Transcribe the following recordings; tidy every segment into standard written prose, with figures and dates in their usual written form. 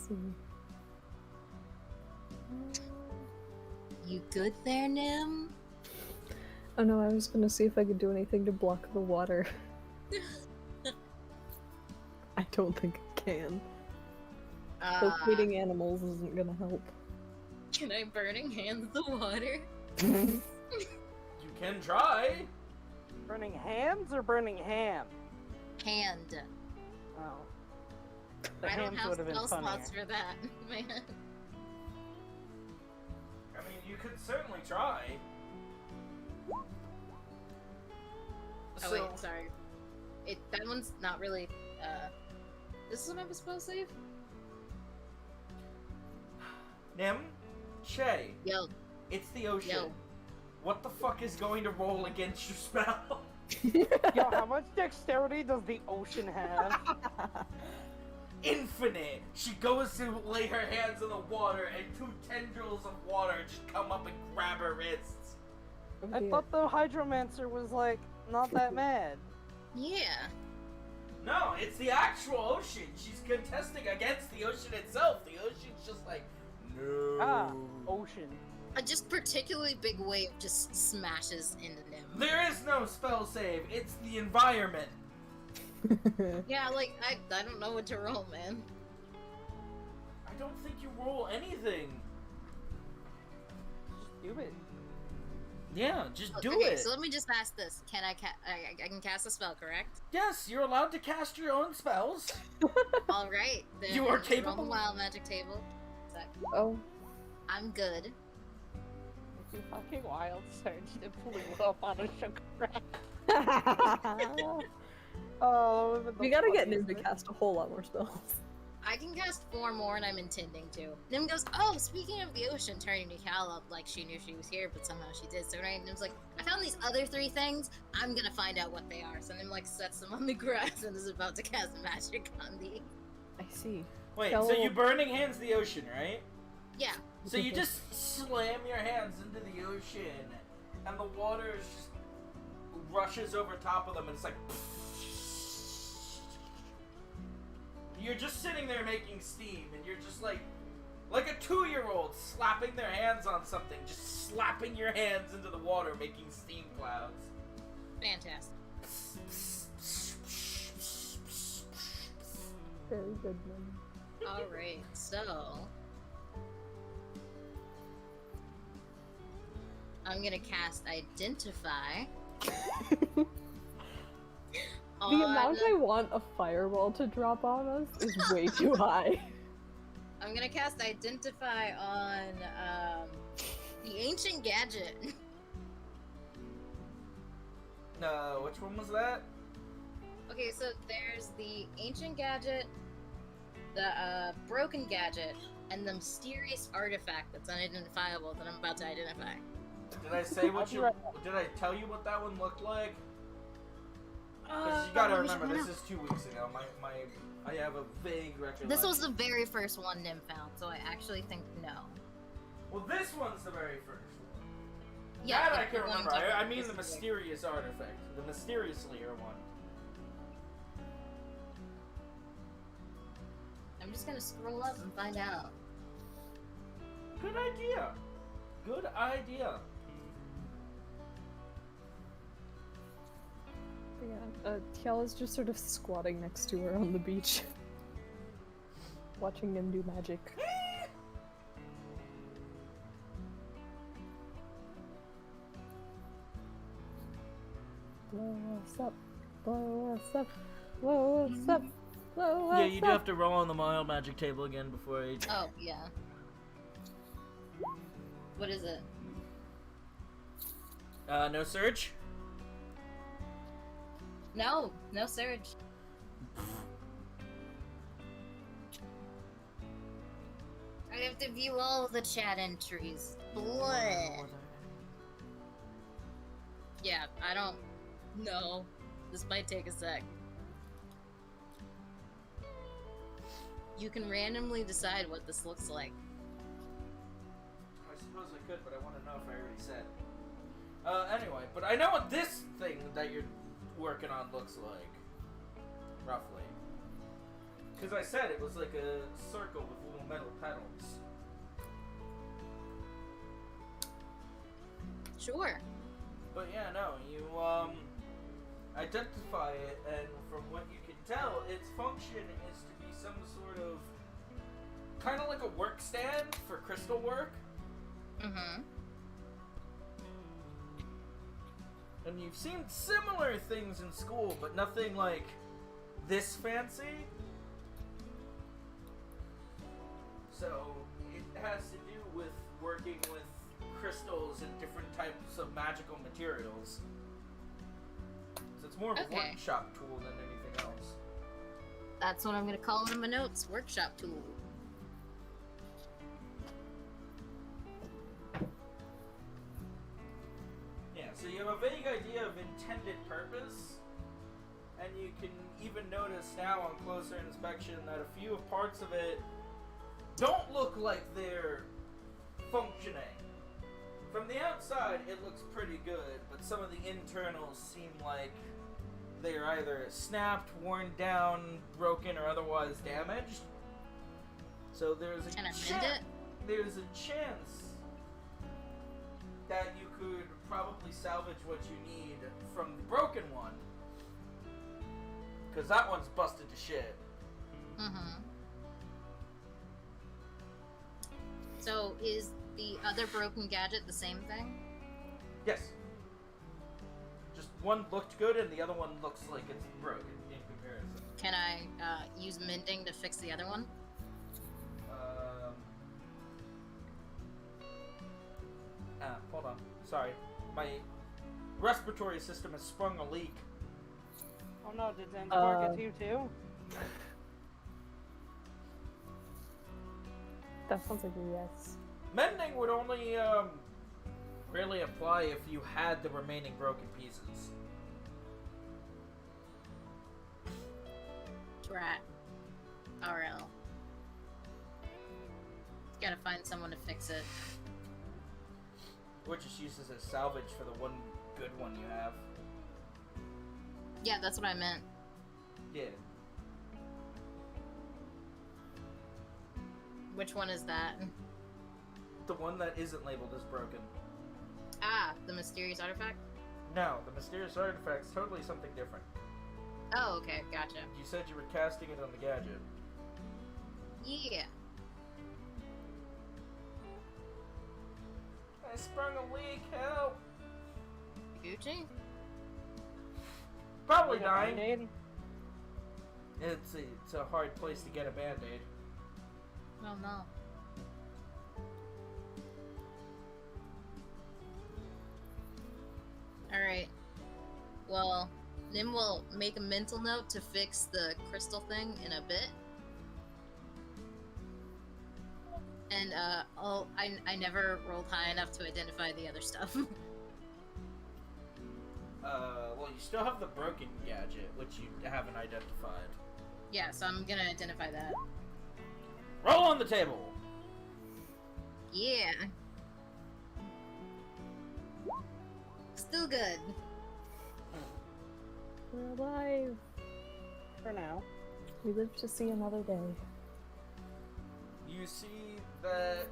see. You good there, Nim? Oh no, I was gonna see if I could do anything to block the water. I don't think I can. Locating animals isn't gonna help. Can I burning hands the water? You can try. Burning hands or burning ham? Hand. Oh. The I don't hams have would have been spell slots funnier. for that, man. I mean, you could certainly try. Oh wait, sorry. That one's not really, this is what I'm supposed to save? Nim, Shay, Yo. it's the ocean. Yo. What the fuck is going to roll against your spell? Yo, how much dexterity does the ocean have? Infinite! She goes to lay her hands in the water and 2 tendrils of water just come up and grab her wrists. I thought the hydromancer was like not that mad. Yeah. No, it's the actual ocean. She's contesting against the ocean itself. The ocean's just like, no. Ah, ocean. A just particularly big wave just smashes into Nim. There is no spell save. It's the environment. Yeah, like, I don't know what to roll, man. I don't think you roll anything. Just do it. Yeah, just do Okay, it. so let me just ask this. Can I can cast a spell, correct? Yes, you're allowed to cast your own spells. Alright, then You are let's roll capable. the wild magic table. Sec. Oh. I'm good. You fucking wild surged and flew up on a sugar crack. Oh, We gotta get Nim to cast a whole lot more spells. I can cast 4 more, and I'm intending to. Nim goes, oh, speaking of the ocean, turning to Cal up like she knew she was here, but somehow she did. So right, Nim's like, I found these other 3 things. I'm gonna find out what they are. So Nim like sets them on the grass and is about to cast magic on the. I see. Wait, Tell- so you burning hands the ocean, right? Yeah. So you just slam your hands into the ocean, and the water is just rushes over top of them, and it's like. You're just sitting there making steam, and you're just like a 2-year-old slapping their hands on something, just slapping your hands into the water, making steam clouds. Fantastic. Very good, Nim. Alright, so. I'm gonna cast Identify. The amount I want a fireball to drop on us is way too high. I'm gonna cast Identify on the Ancient Gadget. Which one was that? Okay, so there's the Ancient Gadget, the Broken Gadget, and the Mysterious Artifact that's unidentifiable that I'm about to identify. Did I say what you? Did I tell you what that one looked like? Because you gotta remember, this is 2 weeks ago. I have a vague recollection. This was the very first one Nim found, so I actually think no. Well, this one's the very first one. Yeah, That I the can one I'm remember. talking I about mean is the the mysterious artifact. The mysteriously one. I'm just gonna scroll up and find out. Good idea. Good idea. Yeah, Tiel is just sort of squatting next to her on the beach. Watching Nim do magic. Blow us up, blow us up, blow us up, blow us up. Yeah, you do have to roll on the mild magic table again before I... Oh, yeah. What is it? No surge? No, no surge. I have to view all the chat entries. Blood. Yeah, I don't know. This might take a sec. You can randomly decide what this looks like. I suppose I could, but I want to know if I already said. Anyway, but I know what this thing that you're working on looks like. Roughly. Because I said it was like a circle with little metal petals. Sure. But yeah, no, you identify it, and from what you can tell, its function is to be some sort of kind of like a work stand for crystal work. Mm-hmm. And you've seen similar things in school, but nothing like this fancy. So it has to do with working with crystals and different types of magical materials. So it's more of a Okay. workshop tool than anything else. That's what I'm gonna call in my notes. Workshop tool. Yeah, so you have a vague idea of intended purpose, and you can even notice now on closer inspection that a few of parts of it don't look like they're functioning. From the outside, it looks pretty good, but some of the internals seem like they're either snapped, worn down, broken, or otherwise damaged. So there's a Can I mend chance. it? There's a chance that you could probably salvage what you need from the broken one, because that one's busted to shit. Mm-hmm. So is the other broken gadget the same thing? Yes. Just one looked good and the other one looks like it's broken in comparison. Can I use mending to fix the other one? Hold on. Sorry. My respiratory system has sprung a leak. Oh no, did Zanzibar get you too? That sounds like a yes. Mending would only, really apply if you had the remaining broken pieces. Drat. RL. Gotta find someone to fix it. Or just use as a salvage for the one good one you have. Yeah, that's what I meant. Yeah. Which one is that? The one that isn't labeled as broken. Ah, the mysterious artifact? No, the mysterious artifact's totally something different. Oh, okay, gotcha. You said you were casting it on the gadget. Yeah. I sprung a leak, help! Gucci? Probably You got dying. Band-Aid? It's a hard place to get a band-aid. Oh no. Alright. Well, Nim will make a mental note to fix the crystal thing in a bit. And, I never rolled high enough to identify the other stuff. Well, you still have the broken gadget, which you haven't identified. Yeah, so I'm gonna identify that. Roll on the table! Yeah. Still good. We're alive. For now. We live to see another day. You see that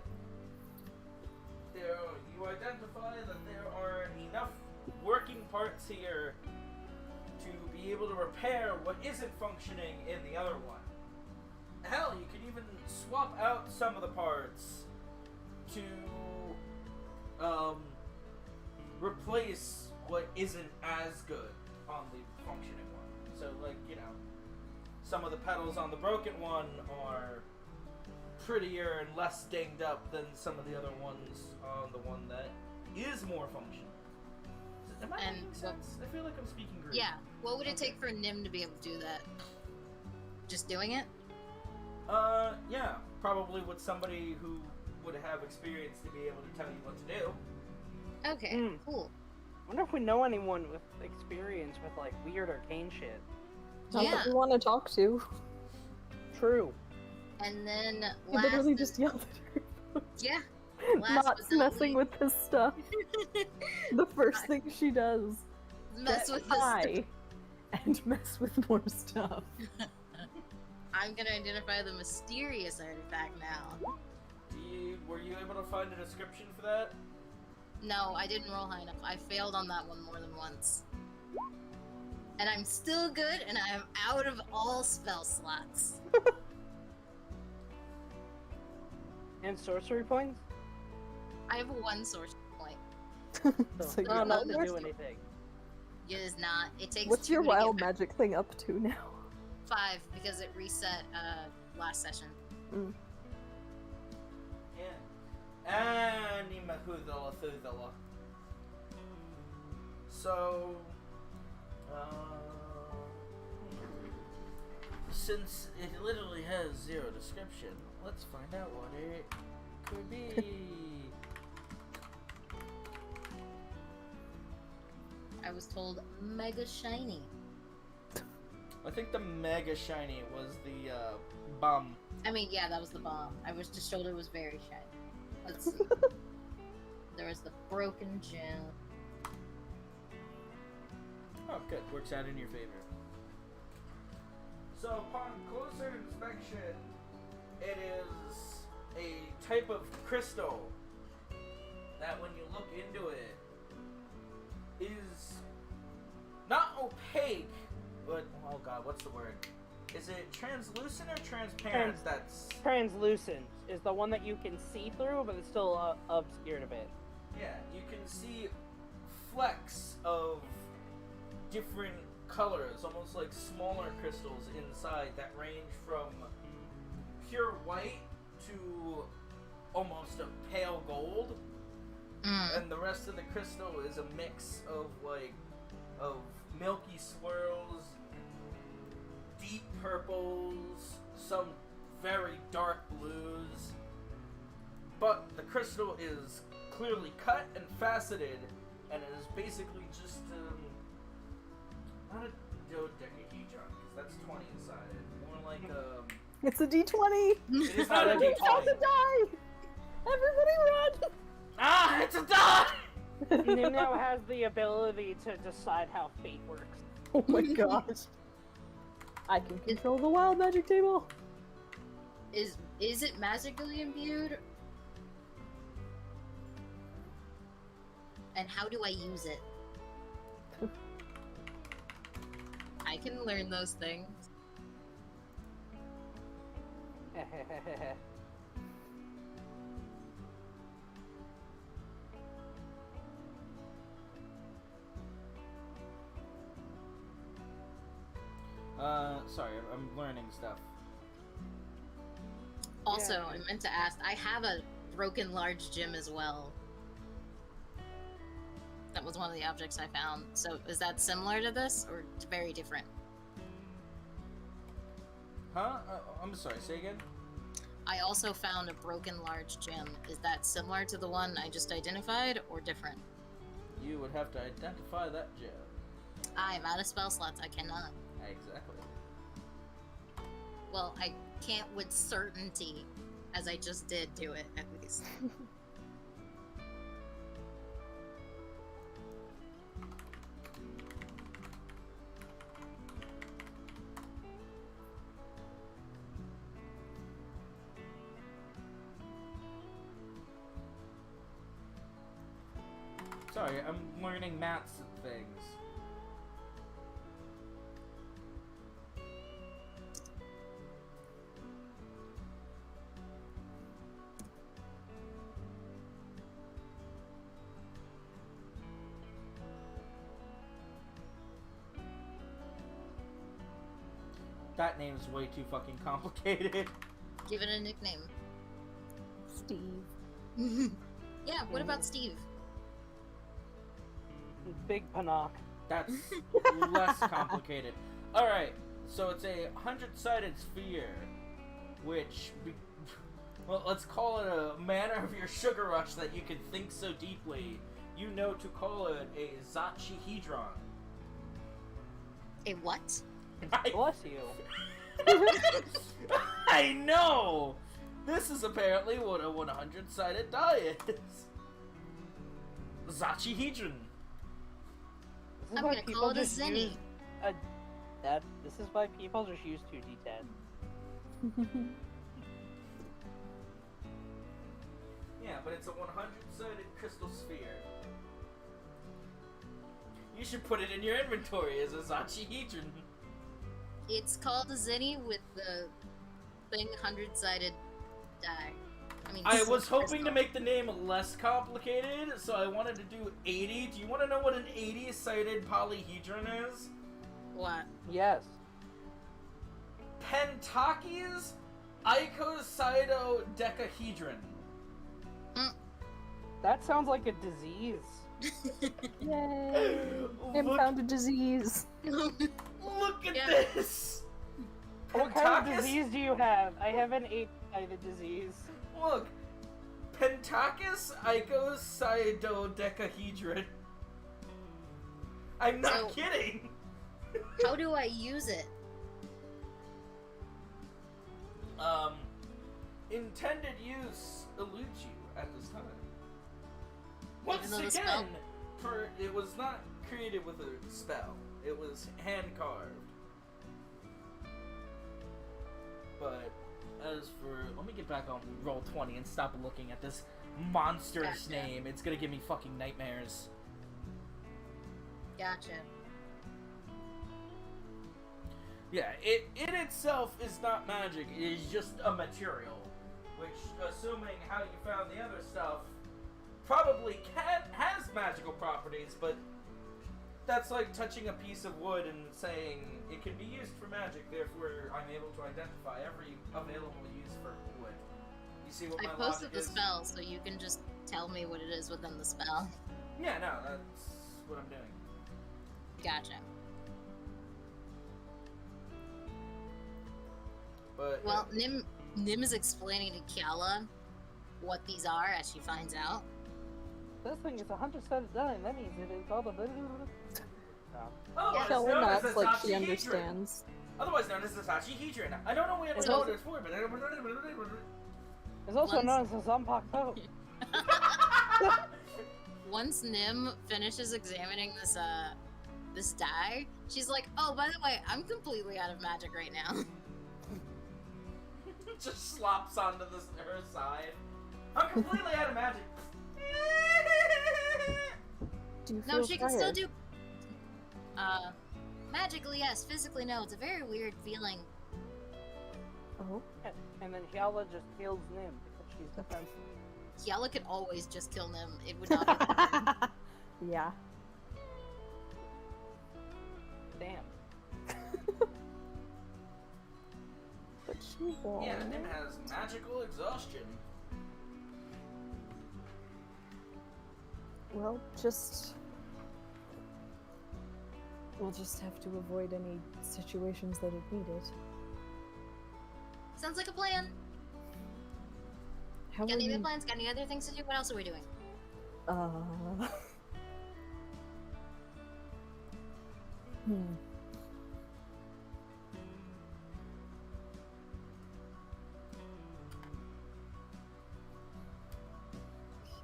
you identify that there are enough working parts here to be able to repair what isn't functioning in the other one. Hell, you could even swap out some of the parts to replace what isn't as good on the functioning one. So, like, you know, some of the pedals on the broken one are prettier and less dinged up than some of the other ones on the one that is more functional. Am I And making sense? I feel like I'm speaking Greek. Yeah. What would it take for Nim to be able to do that? Just doing it? Yeah. Probably with somebody who would have experience to be able to tell you what to do. Okay, cool. Wonder if we know anyone with experience with like weird arcane shit. Not Yeah. that we want to talk to. True. And then We last literally is- just yelled at her. Yeah. Last Not but not messing least- with this stuff. The first thing she does. Mess get with this. high and mess with more stuff. I'm gonna identify the mysterious artifact now. Were you able to find a description for that? No, I didn't roll high enough. I failed on that one more than once. And I'm still good, and I'm out of all spell slots. And sorcery points? I have one sorcery point. So you're Not enough not to do anything. It is not. It takes What's 2 your to get wild back. magic thing up to now? 5, because it reset last session. Yeah. Animahudala thudala. So, since it literally has 0 description, let's find out what it could be. I was told mega shiny. I think the mega shiny was the bum. I mean, yeah, that was the bomb. I was just told it was very shiny. Let's see. There was the broken gem. Oh, good. Works out in your favor. So, upon closer inspection, it is a type of crystal that, when you look into it, is not opaque, but oh god, what's the word? Is it translucent or transparent? That's Translucent is the one that you can see through, but it's still obscured a bit. yeah. You can see flecks of different colors, almost like smaller crystals inside that range from pure white to almost a pale gold. And the rest of the crystal is a mix of milky swirls, deep purples, some very dark blues. But the crystal is clearly cut and faceted, and it is basically just not a dodecahedron, because that's 20 inside. More like It's a D20! it is not a It's about D20. to die! Everybody run! Ah, it's a die! Nim now has the ability to decide how fate works. Oh my gosh. I can control the wild magic table! Is it magically imbued? And how do I use it? I can learn those things. Sorry, I'm learning stuff. Also, Yeah. I meant to ask, I have a broken large gem as well. That was one of the objects I found. So is that similar to this, or very different? Huh? I'm sorry, say again? I also found a broken large gem. Is that similar to the one I just identified, or different? You would have to identify that gem. I'm out of spell slots, I cannot. Exactly. Well, I can't with certainty, as I just did do it, at least. Sorry, I'm learning maths and things. That name's way too fucking complicated. Give it a nickname. Steve. Yeah, what about Steve? Big Panak. That's less complicated. Alright, so it's a 100-sided sphere, which, well, let's call it a manner of your sugar rush that you can think so deeply. You know to call it a Zachihedron. A what? Bless you. I know! This is apparently what a 100-sided die is. Zachihedron. This is I'm why gonna people call it a just Zenny. use This is why people just use 2d10. Yeah, but it's a 100-sided crystal sphere. You should put it in your inventory as a Zachihedron. It's called a Zinni with the thing 100-sided die. I was hoping to make the name less complicated, so I wanted to do 80. Do you want to know what an 80-sided polyhedron is? What? Yes. Pentakes icosydodecahedron. That sounds like a disease. Yay! Him Look, found a disease. look at Yeah. this! What kind of Pentakes- disease do you have? I have an 8-sided disease. Look! Pentakes icosydodecahedron. I'm not So- kidding! How do I use it? Intended use eludes you at this time. Even Once though the again, spell- it was not created with a spell. It was hand carved. But as for, let me get back on roll 20 and stop looking at this monstrous Gotcha. name. It's gonna give me fucking nightmares. Gotcha. Yeah, it itself is not magic. It is just a material, which, assuming how you found the other stuff, probably has magical properties. But that's like touching a piece of wood and saying it can be used for magic. Therefore, I'm able to identify every available use for wood. You see what I my posted logic the is? spell, so you can just tell me what it is within the spell. Yeah, no, that's what I'm doing. Gotcha. But Well, Nim is explaining to Kiala what these are as she finds out. This thing is 100-sided die, and that means it is all the... otherwise Shella known as nods a like she Zachihedron. understands. Otherwise known as the Zachihedron. I don't know what It's know also- what it's for, but It's also Once- known as a Zanzibar. Once Nim finishes examining this die, she's like, "Oh, by the way, I'm completely out of magic right now." just slops onto her side. I'm completely out of magic. Do you No, feel she can tired? still do. Magically yes, physically no. It's a very weird feeling. Oh. And then Hyala just heals Nim because she's defensive. Kiala could always just kill Nim. It would not be. Yeah. Damn. But she won't. Yeah, Nim has magical exhaustion. Well, we'll just have to avoid any situations that it needed. Sounds like a plan. How Got are any other you? plans? Got any other things to do? What else are we doing? Hmm.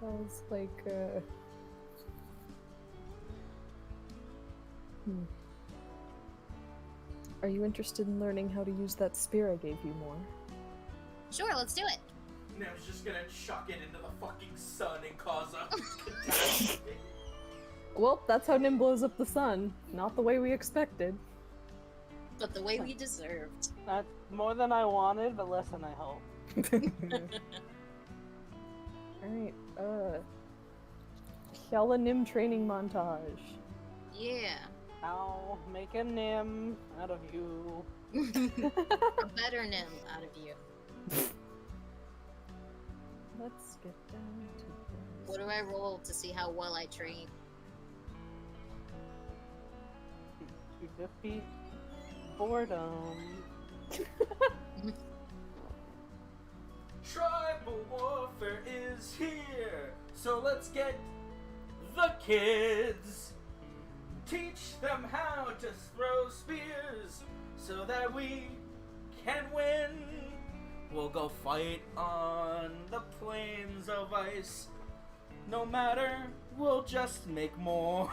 Sounds like, Hmm. Are you interested in learning how to use that spear I gave you more? Sure, let's do it. Nim's just gonna chuck it into the fucking sun and cause a catastrophe. Well, that's how Nim blows up the sun. Not the way we expected. But the way we deserved. That's more than I wanted, but less than I hoped. Alright, Hyala Nim training montage. Yeah. I'll make a Nim out of you. A better Nim out of you. Let's get down to this. What do I roll to see how well I train? To defeat boredom. Tribal warfare is here, so let's get the kids. Teach them how to throw spears so that we can win. We'll go fight on the plains of ice. No matter, we'll just make more.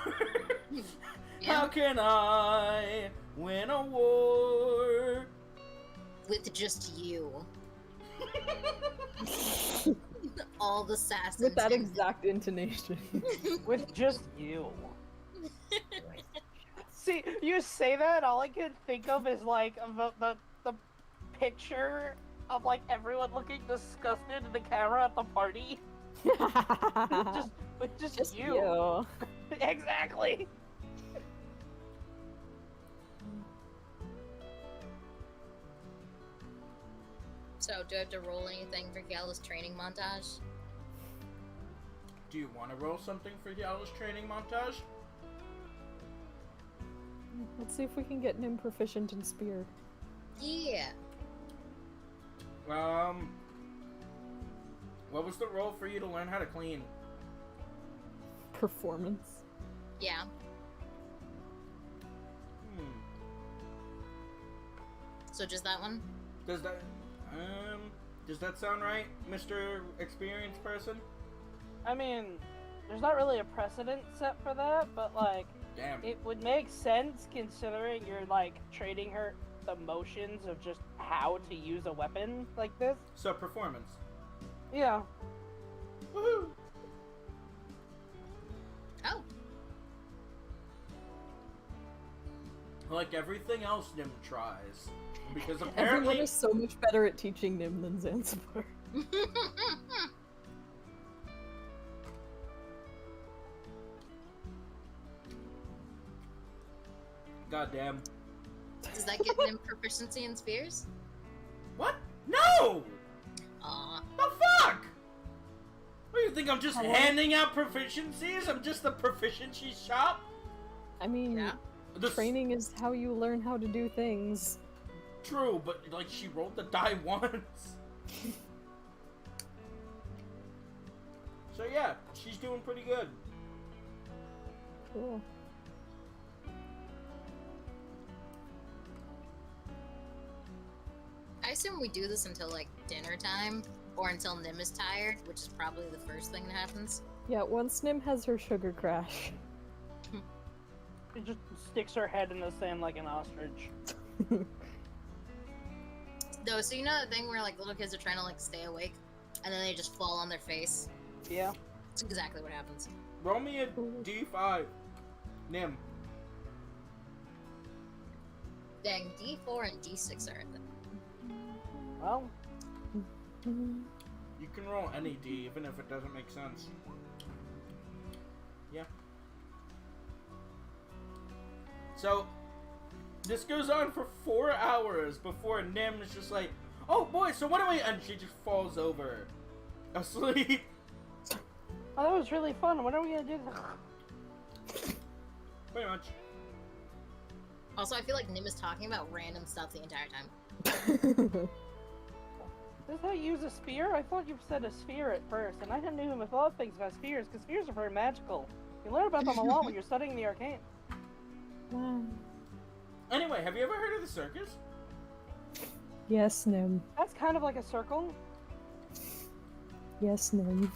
How can I win a war? with just you. All the sass With that and exact intonation. With just you. See, you say that, all I can think of is like the picture of like everyone looking disgusted in the camera at the party. Just you. Exactly. So, do I have to roll anything for Gala's training montage? Do you want to roll something for Yala's training montage? Let's see if we can get Nim proficient in spear. Yeah. What was the role for you to learn how to clean? Performance. Yeah. So just that one? Does that sound right, Mr. Experienced Person? I mean, there's not really a precedent set for that, but like, Damn. it would make sense considering you're like training her the motions of just how to use a weapon like this. So performance. Yeah. Woohoo! Oh. Like everything else Nim tries. Because Everyone apparently is so much better at teaching Nim than Zanzibar. Goddamn. Does that get him proficiency in spears? What? No! Aw. The fuck? What do you think? I'm just handing out proficiencies? I'm just the proficiency shop? I mean, Yeah. training is how you learn how to do things. True, but like she rolled the die once. So yeah, she's doing pretty good. Cool. I assume we do this until like dinner time, or until Nim is tired, which is probably the first thing that happens. Yeah, once Nim has her sugar crash. She just sticks her head in the sand like an ostrich. No, so you know that thing where like little kids are trying to like stay awake, and then they just fall on their face? Yeah. That's exactly what happens. Roll me a d5. Nim. Dang, D4 and D6 are at the... Well, You can roll any D, even if it doesn't make sense. Yeah. So, this goes on for 4 hours before Nim is just like, oh boy, so what do we... And she just falls over. Asleep. oh, that was really fun. When are we gonna do this? Pretty much. Also, I feel like Nim is talking about random stuff the entire time. Is this how you use a spear? I thought you said a sphere at first, and I didn't know a lot of things about spheres, because spheres are very magical. You learn about them a lot when you're studying the arcane. Anyway, have you ever heard of the circus? Yes, Nim. That's kind of like a circle. Yes, Nim.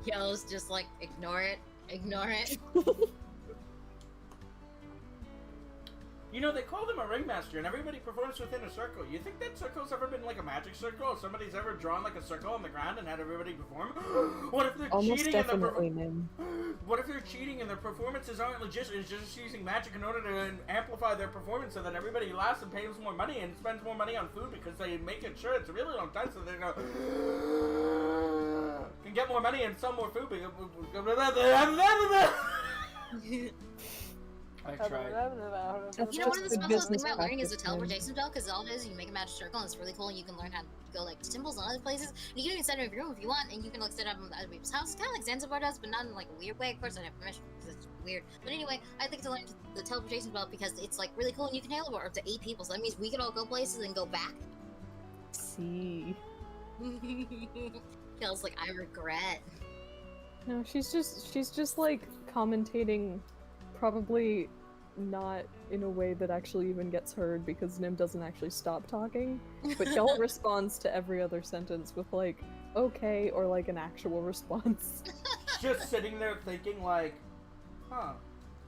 Yellow's just like, ignore it, ignore it. You know, they call them a ringmaster, and everybody performs within a circle. You think that circle's ever been like a magic circle? Or somebody's ever drawn like a circle on the ground and had everybody perform? What if they're Almost cheating and definitely, Nim. What if they're cheating and their performances aren't legit? It's just using magic in order to amplify their performance so that everybody laughs and pays more money and spends more money on food because they make it sure it's a really long time so they're gonna can get more money and sell more food. I tried. You know, one of the Just spells I good was thinking business about learning is a practice, teleportation spell, because all it is, you make a magic circle, and it's really cool, and you can learn how to go, like, to temples and other places, and you can even set up your room if you want, and you can, like, set up in other people's houses, kind of like Zanzibar does, but not in, like, a weird way, of course, I have permission, because it's weird. But anyway, I think to learn the teleportation spell, because it's, like, really cool, and you can teleport up to 8 people, so that means we can all go places and go back. See. Feels like, I regret. No, she's just like commentating, probably not in a way that actually even gets heard because Nim doesn't actually stop talking, but Kel responds to every other sentence with like, okay, or like an actual response. Just sitting there thinking like, huh,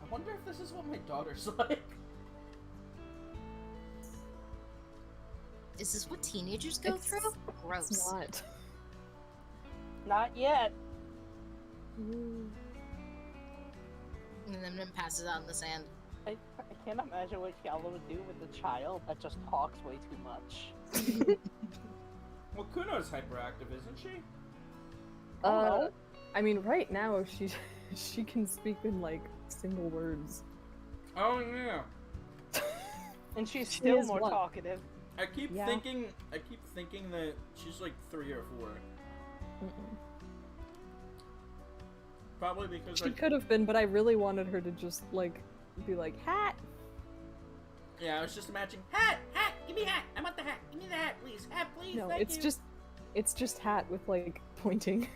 I wonder if this is what my daughter's like. Is this what teenagers go It's- through? Gross. It's not. Not yet. Ooh. And then Nim passes out in the sand. I can't imagine what Yala would do with a child that just talks way too much. Well, Kuno's hyperactive, isn't she? Oh, I mean, right now she can speak in like single words. Oh yeah. and she's She still is more what? talkative. I keep Yeah. thinking that she's like 3 or 4. Mm-mm. Probably because She could have been, but I really wanted her to just like be like hat. yeah, I was just imagining hat, give me hat. I want the hat. Give me the hat, please. Hat, please. No, thank it's you. just hat with like pointing.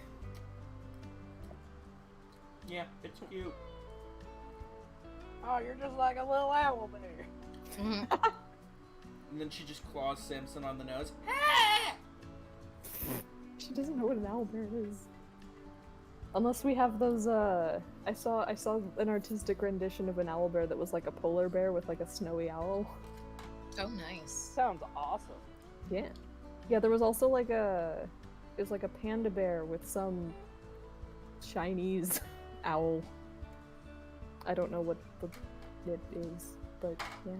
Yeah, it's cute. Oh, you're just like a little owl bear. Mhm. And then she just claws Samson on the nose. She doesn't know what an owlbear is. Unless we have those, I saw an artistic rendition of an owlbear that was like a polar bear with like a snowy owl. Oh, nice. Sounds awesome. Yeah. Yeah, there was also like it was like a panda bear with some Chinese owl. I don't know what it is, but yeah.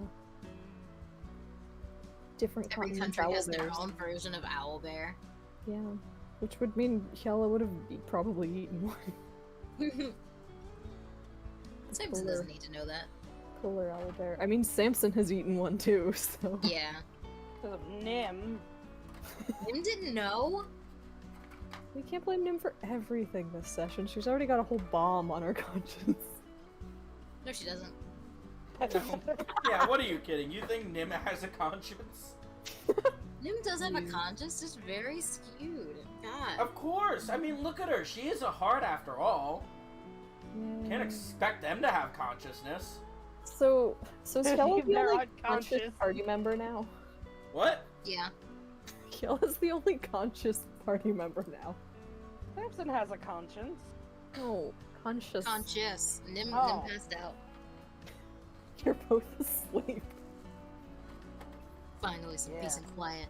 Different Every continents country has their owlbears. own version of owlbear. Yeah. Which would mean Hyella would have probably eaten one. Samson doesn't need to know that. Polar owlbear. I mean, Samson has eaten one too, so. Yeah. Because of Nim. Nim didn't know? We can't blame Nim for everything this session. She's already got a whole bomb on her conscience. No, she doesn't. Yeah, what are you kidding? You think Nim has a conscience? Nim does have a Please. conscience, just very skewed. God. Of course. I mean, look at her. She is a heart after all. Can't expect them to have consciousness. So is Hyella the They're only conscious unconscious. party member now? What? Yeah. Hyella's the only conscious party member now. Samson has a conscience. No, conscious. Conscious. Nim Oh. passed out. You're both asleep. Finally, some peace and quiet.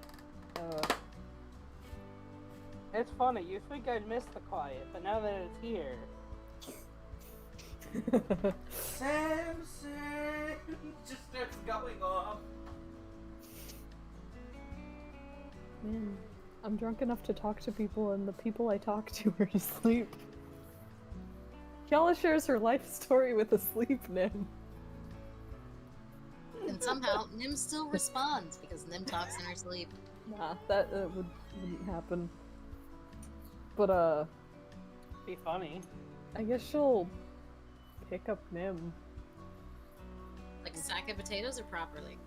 It's funny, you think I'd miss the quiet, but now that it's here, Samson just starts going off. Man, I'm drunk enough to talk to people, and the people I talk to are asleep. Hyella shares her life story with a sleep Nim. And somehow, Nim still responds because Nim talks in her sleep. Nah, that wouldn't happen. But be funny. I guess she'll pick up Nim. Like a sack of potatoes or properly?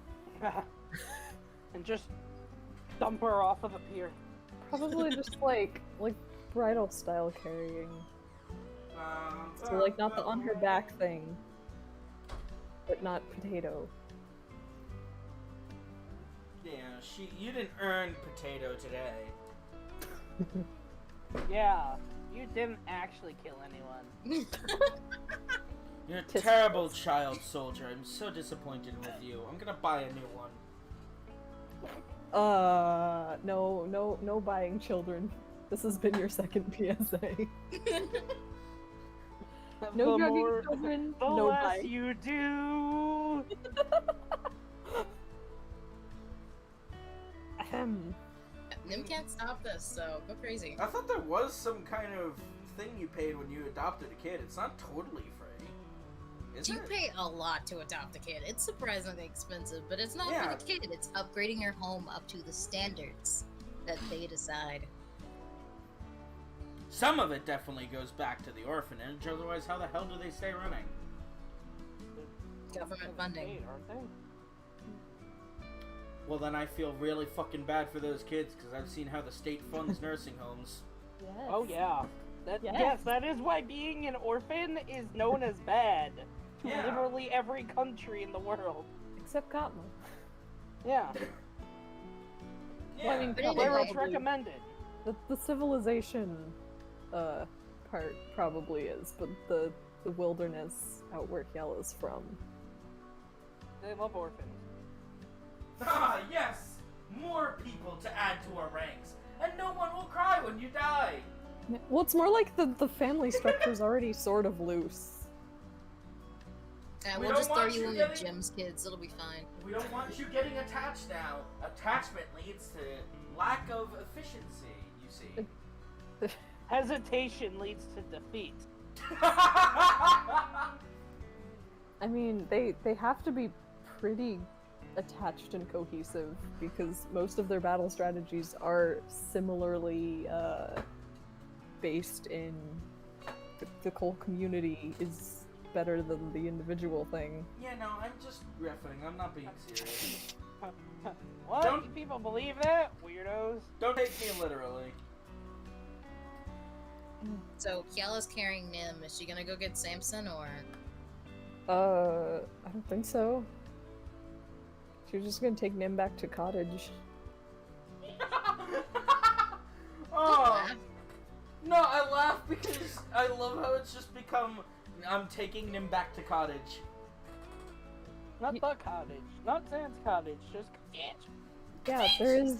and just dump her off of the pier. Probably just like bridal style carrying. So like not the on her back thing, but not potato. Yeah, you didn't earn potato today. Yeah, you didn't actually kill anyone. You're a Tisk. terrible child soldier. I'm so disappointed with you. I'm gonna buy a new one. No buying children. This has been your second PSA. No the drugging more, children, the no less buying. you do. Ahem. Nim can't stop this, so go crazy. I thought there was some kind of thing you paid when you adopted a kid. It's not totally free. Is You it? pay a lot to adopt a kid. It's surprisingly expensive, but it's not Yeah. for the kid. It's upgrading your home up to the standards that they decide. Some of it definitely goes back to the orphanage, otherwise how the hell do they stay running? Government funding. Paid, aren't they? Well, then I feel really fucking bad for those kids, because I've seen how the state funds nursing homes. Yes. Oh yeah. Yes. Yes, that is why being an orphan is known as bad to Yeah. literally every country in the world. Except Katma. Yeah, Yeah. Well, I mean, But Katma where it's probably- recommended. the civilization part probably is, but the wilderness out where Hyella's from. They love orphans. Ah, yes! More Well, it's more like the family structure's already sort of loose. Yeah, We we'll don't just throw want you you in getting- with Jim's kids. It'll be fine. We don't want you getting attached now. Attachment leads to lack of efficiency, you see. Hesitation leads to defeat. I mean, they have to be pretty attached and cohesive because most of their battle strategies are similarly based in the whole community is better than the individual thing. Yeah, no, I'm just riffing. I'm not being serious. What? Don't- You people believe that? Weirdos. Don't take me literally. So Kiala's carrying Nim. Is she gonna go get Samson or? I don't think so. She was just gonna take Nim back to cottage. Oh no, I laugh because I love how it's just become. I'm taking him back to cottage. Not the cottage. Not Zan's cottage. Just cottage. Yeah,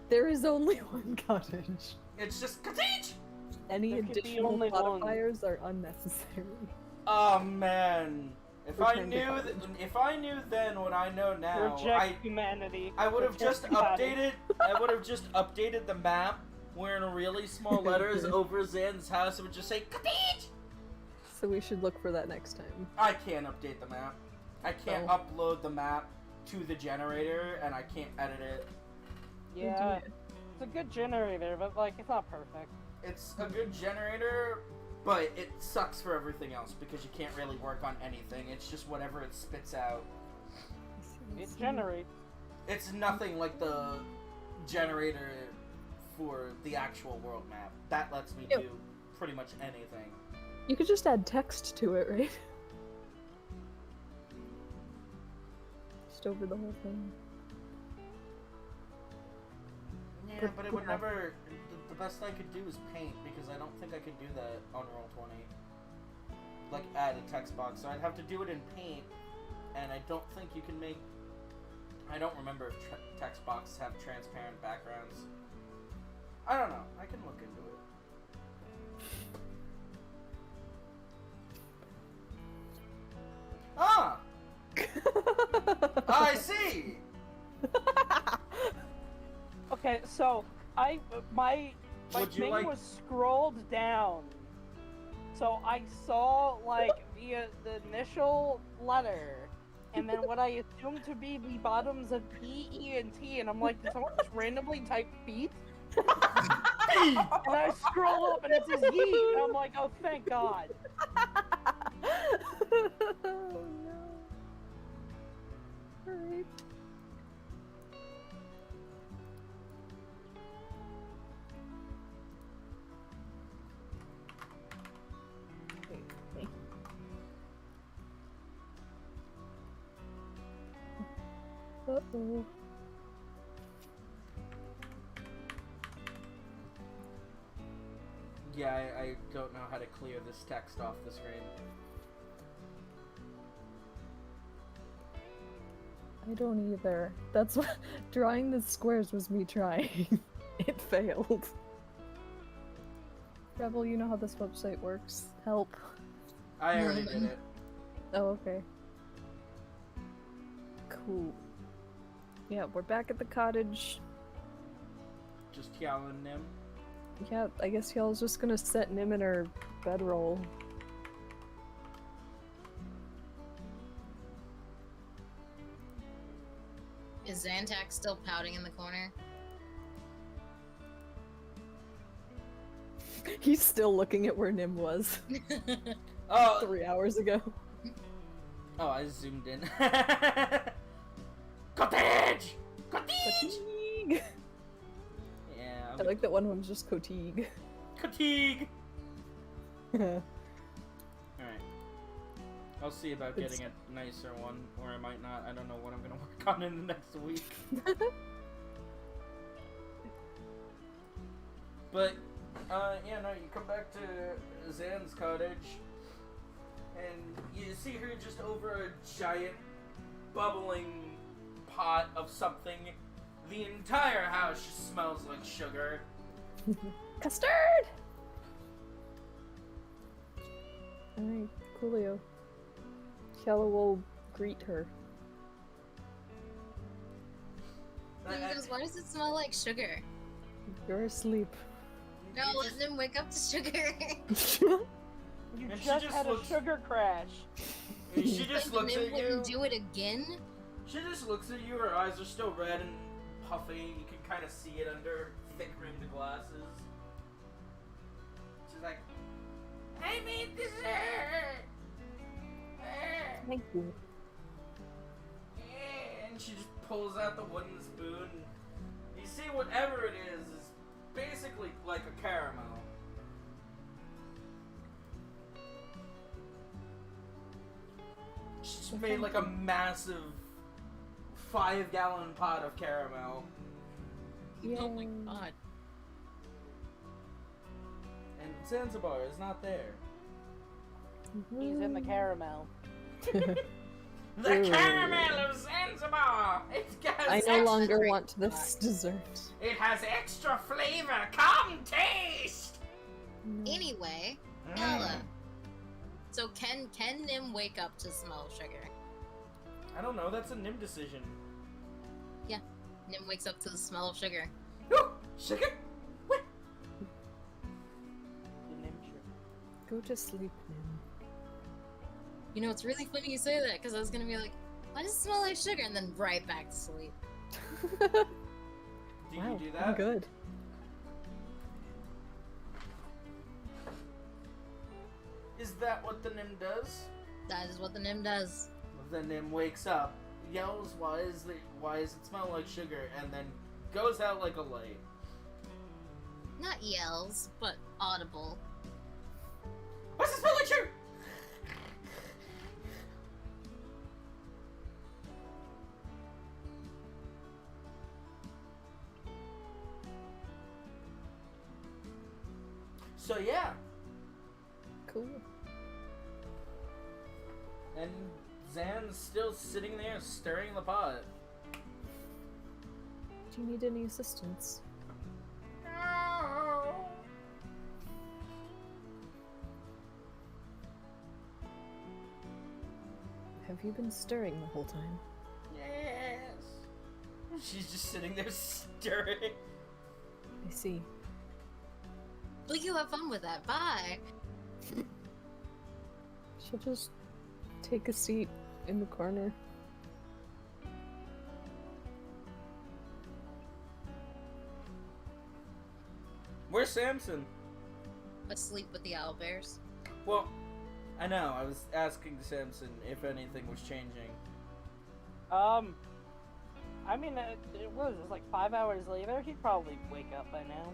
there is only one cottage. It's just cottage. Any There could be additional only one. modifiers are unnecessary. Oh man, if Return to I cottage. if I knew then what I know now, Reject humanity. I would have Reject just cottage. updated the map where in really small letters over Zan's house it would just say cottage. So we should look for that next time. I can't update the map. I can't Oh. upload the map to the generator, and I can't edit it. Yeah, it's a good generator, but like it's not perfect. It's a good generator, but it sucks for everything else because you can't really work on anything. It's just whatever it spits out. It generates. It's nothing like the generator for the actual world map. That lets me Yep. do pretty much anything. You could just add text to it, right? Just over the whole thing. Yeah, but it would never. The best I could do is paint because I don't think I could do that on Roll20. Like add a text box, so I'd have to do it in paint, and I don't think you can make. I don't remember if text boxes have transparent backgrounds. I don't know. I can look into it. Ah! I see! Okay, so my Would you thing like- was scrolled down, so I saw like the initial letter, and then what I assumed to be the bottoms of P, E, and T, and I'm like, did someone just randomly type feet? And I scroll up and it says yeet, and I'm like, oh thank God. Oh no. Alright. Uh-oh. Yeah, I don't know how to clear this text off the screen. I don't either. That's what drawing the squares was me trying. It failed. Rebel, you know how this website works. Help. I already did it. Oh, okay. Cool. Yeah, we're back at the cottage. Just Kiala and Nim. Yeah, I guess y'all's just gonna set Nim in her bedroll. Is Zantac still pouting in the corner? He's still looking at where Nim was Oh, 3 hours ago. oh, I zoomed in. Cottage! Cottage! Fatigue! Yeah. I like that one was just Kotig. Fatigue! Yeah. Alright. I'll see about It's- getting a nicer one, or I might not. I don't know what I'm gonna work on in the next week. But, yeah, no, you come back to Zan's cottage, and you see her just over a giant, bubbling pot of something. The entire house just smells like sugar. Custard! Alright, coolio. Kella will greet her. And he goes, why does it smell like sugar? You're asleep. No, let them wake up to sugar. You And she just just had a looks- sugar crash. She just looks Nim at you. wouldn't do it again? She just looks at you. Her eyes are still red and puffy. You can kind of see it under thick-rimmed glasses. She's like, I made dessert! Thank you. And she just pulls out the wooden spoon. You see, whatever it is basically like a caramel. She's made like a massive 5-gallon pot of caramel. Oh my Yay. god. And Zanzibar is not there. He's in the caramel. The Ooh. caramel of Zanzibar! I no longer want this dessert. It has extra flavor! Come taste! No. Anyway, Mm. Ella. So can Nim wake up to smell sugar? I don't know, that's a Nim decision. Nim wakes up to the smell of sugar. Ooh, sugar? What? The Nim sugar. Go to sleep, Nim. You know, it's really funny you say that, because I was gonna be like, why does it smell like sugar? And then right back to sleep. Do Wow, you do I'm that? good. Is that what the Nim does? That is what the Nim does. The Nim wakes up, yells, why is it smell like sugar? And then goes out like a light. Not yells, but audible. What's it smell like sugar? So yeah, Cool. and Zan's still sitting there stirring the pot. Do you need any assistance? No. Have you been stirring the whole time? Yes. She's just sitting there stirring. I see. Well, you have fun with that. Bye. She'll just take a seat in the corner. Where's Samson? Asleep with the owlbears. Well, I know. I was asking Samson if anything was changing. I mean, it was like 5 hours later. He'd probably wake up by now.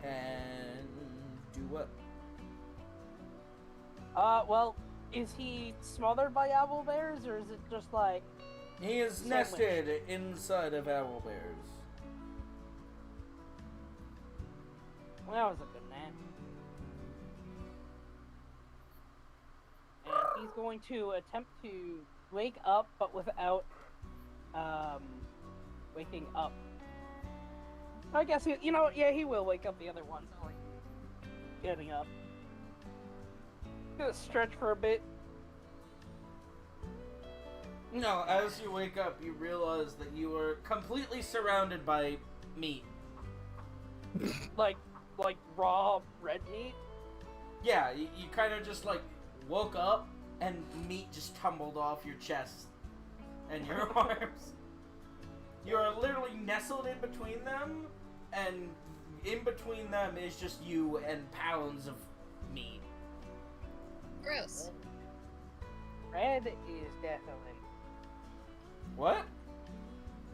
And do what? Well, is he smothered by owl bears, or is it just like... He is Sandwich. nested inside of owl bears. Well, that was a good nap. And he's going to attempt to wake up, but without, waking up. I guess he, yeah, he will wake up the other ones. Like, getting up. Gonna stretch for a bit. No, as you wake up, you realize that you are completely surrounded by meat. Like raw red meat. Yeah, you kind of just like woke up and meat just tumbled off your chest and your arms. You are literally nestled in between them, and in between them is just you and pounds of meat. Gross. Red is definitely What?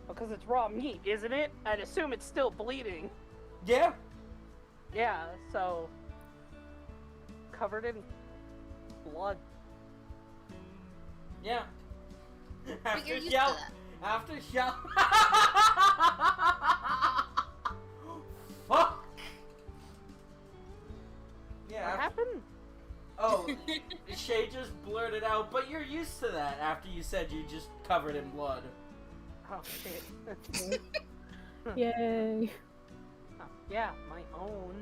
because it's raw meat, isn't it? I'd assume it's still bleeding. Yeah. Yeah, so covered in blood. Yeah. But you're used to yell. that. After yell. Fuck. Yeah. What after- happened? Oh, Shay just blurted out, but you're used to that after you said you just covered in blood. Oh shit. Yay! Yeah, my own.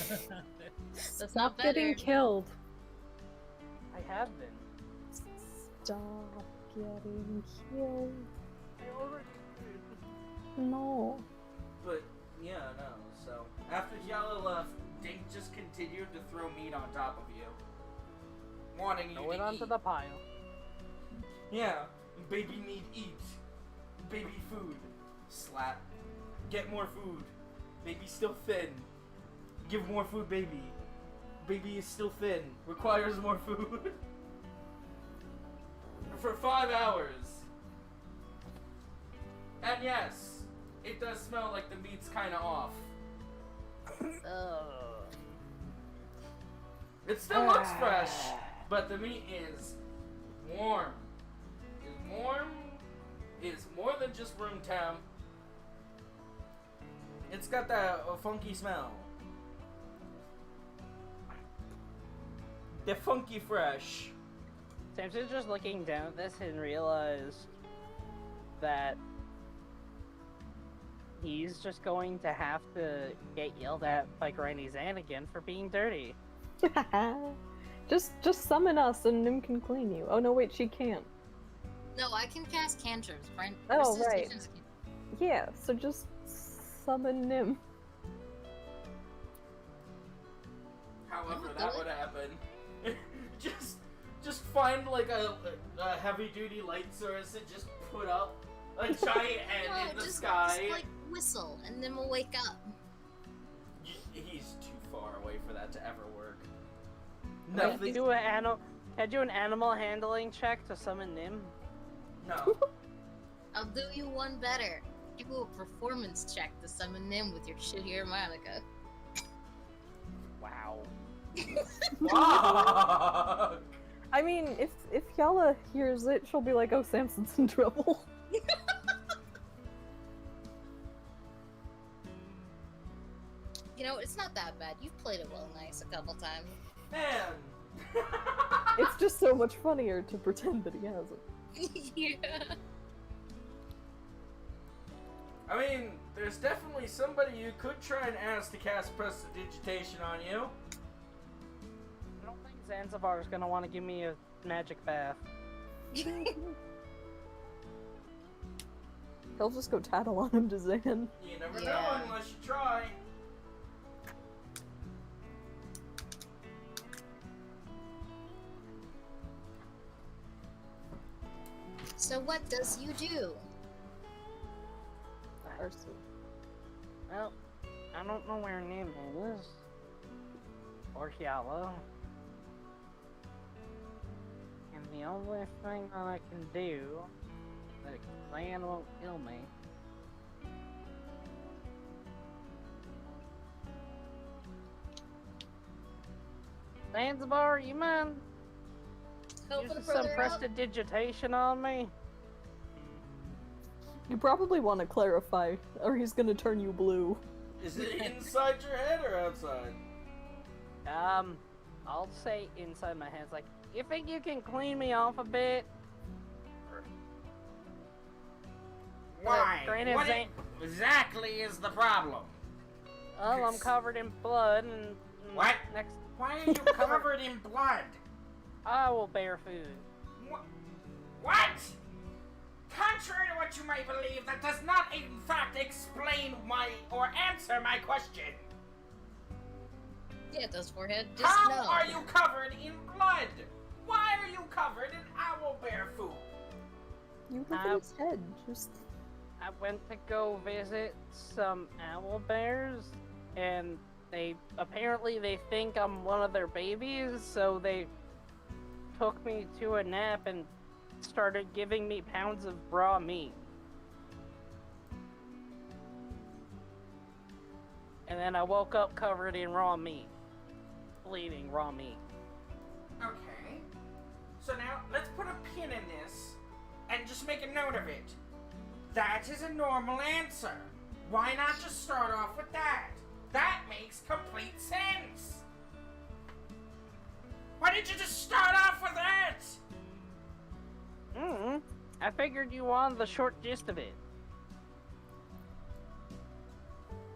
That's Stop not better. getting killed. I have been. Stop getting killed. I already did. No. But, yeah, no. So, after Yala left, Dink just continued to throw meat on top of you. Wanting you Throw it to onto eat. the pile. Yeah. Baby need eat. Baby food. Slap. Get more food. Baby's still thin. Give more food, baby. Baby is still thin. Requires more food. For 5 hours. And yes, it does smell like the meat's kind of off. It still looks fresh, but the meat is warm. Is warm. Is more than just room temp. It's got that funky smell. The funky fresh. Samson's just looking down at this and realized that he's just going to have to get yelled at by Granny Zan again for being dirty. just summon us and Nim can clean you. Oh no, wait, she can't. No, I can cast cantrips. Oh, right. Resuscitation's Yeah, so just summon Nim. However, that would happen. just find like a heavy duty light source and just put up a giant head in the sky. Just like whistle, and then we'll wake up. He's too far away for that to ever work. Can Nothing. you do can I do an animal handling check to summon Nim? No. I'll do you one better. Do a performance check to summon Nim with your shitty harmonica. Wow. Fuck! I mean, if Yala hears it, she'll be like, "Oh, Samson's in trouble." You know, it's not that bad. You've played it well nice a couple times. Man! It's just so much funnier to pretend that he hasn't. Yeah. I mean, there's definitely somebody you could try and ask to cast prestidigitation on you. I don't think Zanzibar is gonna want to give me a magic bath. He'll just go tattle on him to Zan. You never know Yeah. unless you try. So what does you do? Arson. Well, I don't know where Nim is. Or Yala. And the only thing that I can do that Zan won't kill me. Zanzibar, you mind Helping using a some brother out? prestidigitation on me? You probably want to clarify, or he's gonna turn you blue. Is it inside your head or outside? I'll say inside my head. It's like, you think you can clean me off a bit? Why? Granted, What Zan- exactly is the problem? Oh, I'm covered in blood and What? next Why are you covered in blood? I will bear food. What? Contrary to what you might believe, that does not in fact explain or answer my question. Yeah, it does, forehead. Just How know. are you covered in blood? Why are you covered in owlbear food? You look at his head, just... I went to go visit some owl bears, and they think I'm one of their babies, so they took me to a nap and started giving me pounds of raw meat. And then I woke up covered in raw meat. Bleeding raw meat. Okay. So now, let's put a pin in this and just make a note of it. That is a normal answer. Why not just start off with that? That makes complete sense. Why didn't you just start off with that? I figured you wanted the short gist of it.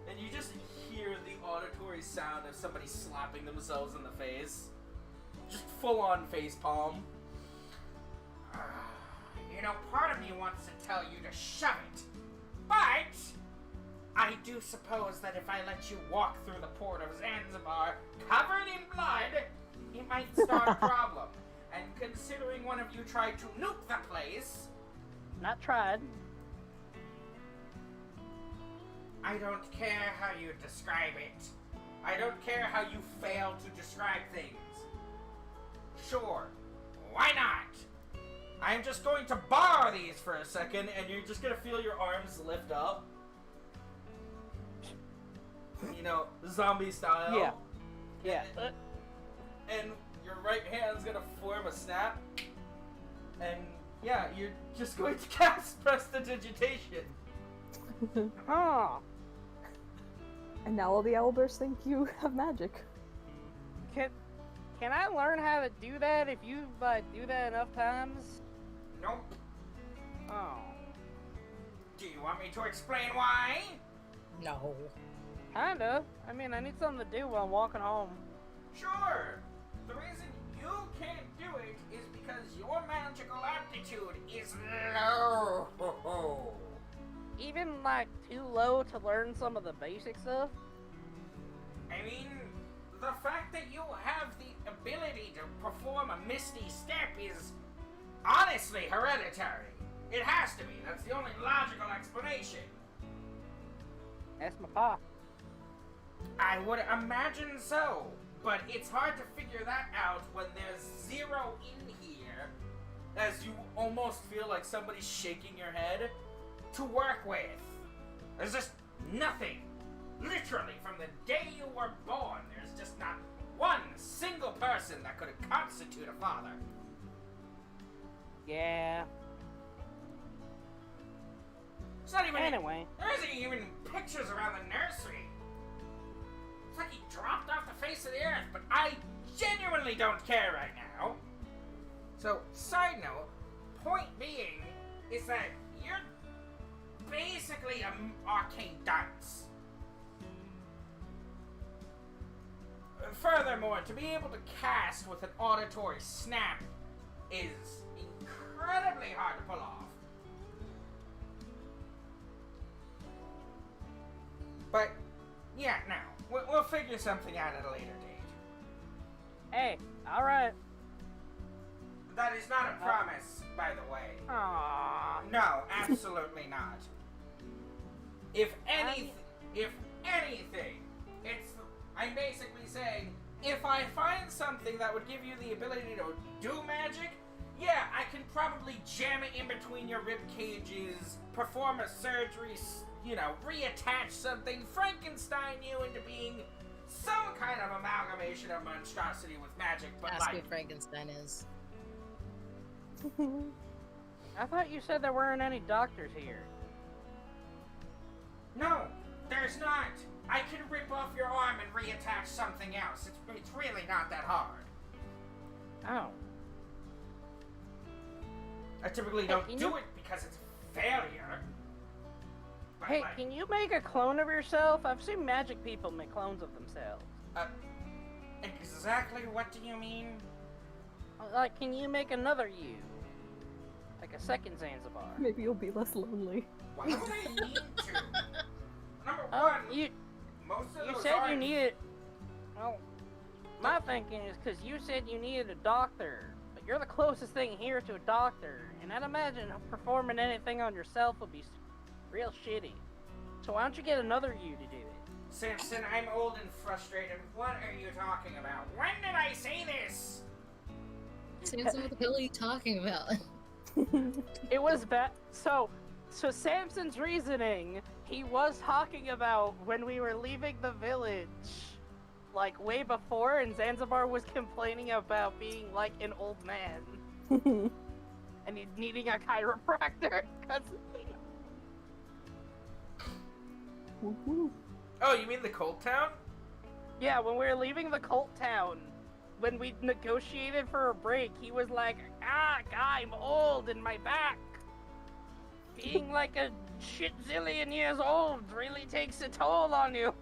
And you just hear the auditory sound of somebody slapping themselves in the face. Just full-on face palm. You know, part of me wants to tell you to shove it. But I do suppose that if I let you walk through the port of Zanzibar covered in blood, it might start a problem. And considering one of you tried to nuke the place, Not tried. I don't care how you describe it. I don't care how you fail to describe things. Sure, why not? I'm just going to borrow these for a second, and you're just gonna feel your arms lift up. You know, zombie style. Yeah. Yeah. And your right hand's gonna form a snap. And yeah, you're just going to cast Prestidigitation. Huh. And now all the owlbears think you have magic. Can I learn how to do that if you do that enough times? Nope. Oh. Do you want me to explain why? No. Kinda. I mean, I need something to do while I'm walking home. Sure. The reason you can't do it is because your magical aptitude is low. Even, too low to learn some of the basic stuff? I mean, the fact that you have the ability to perform a misty step is honestly hereditary. It has to be. That's the only logical explanation. That's my pa. I would imagine so, but it's hard to figure that out when there's zero in here As you almost feel like somebody's shaking your head. to work with. There's just nothing. Literally, from the day you were born, there's just not one single person that could constitute a father. Yeah. It's not even. Anyway. There isn't even pictures around the nursery. It's like he dropped off the face of the earth, but I genuinely don't care right now. So, side note, point being is that you're basically an arcane dunce. Furthermore, to be able to cast with an auditory snap is incredibly hard to pull off. But, yeah, no. We'll figure something out at a later date. Hey, alright. That is not a promise, by the way. Aww. No, absolutely not. If anything, it's. I'm basically saying, if I find something that would give you the ability to do magic, yeah, I can probably jam it in between your rib cages, perform a surgery, reattach something, Frankenstein you into being some kind of amalgamation of monstrosity with magic, but Ask who Frankenstein is. I thought you said there weren't any doctors here. No, there's not. I can rip off your arm and reattach something else. It's really not that hard. Oh. I typically don't do it because it's a failure. But Hey, can you make a clone of yourself? I've seen magic people make clones of themselves. Exactly what do you mean? Can you make another you? Like a second Zanzibar? Maybe you'll be less lonely. Why would I need to? Number Oh, one, most of you those said you aren't- needed... Well, my thinking is because you said you needed a doctor. But you're the closest thing here to a doctor. And I'd imagine performing anything on yourself would be real shitty. So why don't you get another you to do it? Simpson, I'm old and frustrated. What are you talking about? When did I say this? Samson, what the hell are you talking about? It was bad. So Samson's reasoning, he was talking about when we were leaving the village, way before, and Zanzibar was complaining about being like an old man. And he's needing a chiropractor. Oh, you mean the Cold Town? Yeah, when we were leaving the cult town, when we negotiated for a break, he was like, I'm old in my back. Being like a shit zillion years old really takes a toll on you.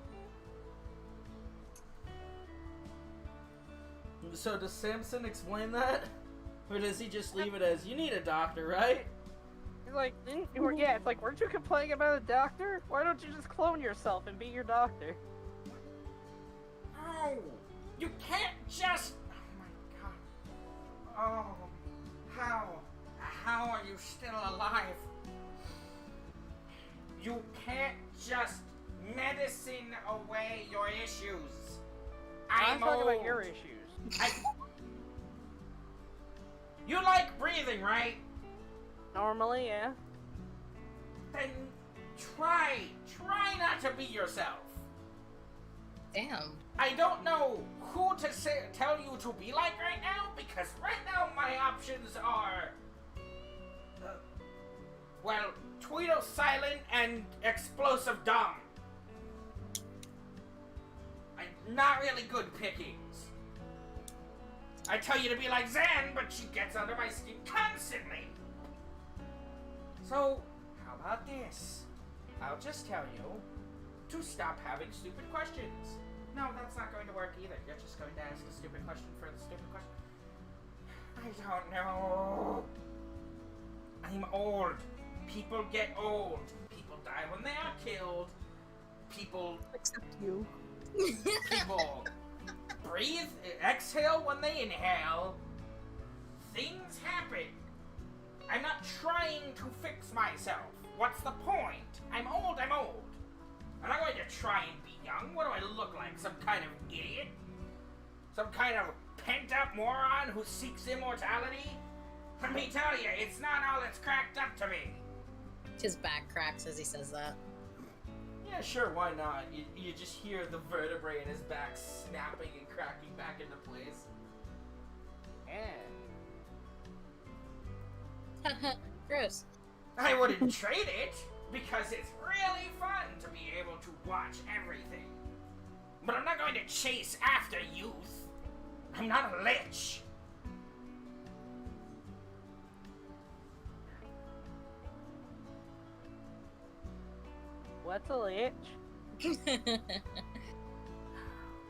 So does Samson explain that? Or does he just leave it as, you need a doctor, right? He's like, yeah, it's like, weren't you complaining about a doctor? Why don't you just clone yourself and be your doctor? No! You can't just... Oh my god. Oh, how are you still alive? You can't just medicine away your issues. I'm talking old. about your issues. You like breathing, right? Normally, yeah. Then try not to be yourself. Damn. I don't know who to tell you to be like right now, because right now my options are, well, Tweedle Silent and Explosive Dumb. I'm not really good pickings. I tell you to be like Zan, but she gets under my skin constantly. So, how about this? I'll just tell you to stop having stupid questions. No, that's not going to work either. You're just going to ask a stupid question for the stupid question. I don't know. I'm old. People get old. People die when they are killed. People Except you. People breathe, exhale when they inhale. Things happen. I'm not trying to fix myself. What's the point? I'm old, I'm old. I'm not going to try and be young. What do I look like? Some kind of idiot? Some kind of pent-up moron who seeks immortality? Let me tell you, it's not all it's cracked up to be. His back cracks as he says that. Yeah, sure, why not? You just hear the vertebrae in his back snapping and cracking back into place. Yeah. Gross. I wouldn't trade it, because it's really fun to be able to watch everything. But I'm not going to chase after youth. I'm not a lich. What's a lich?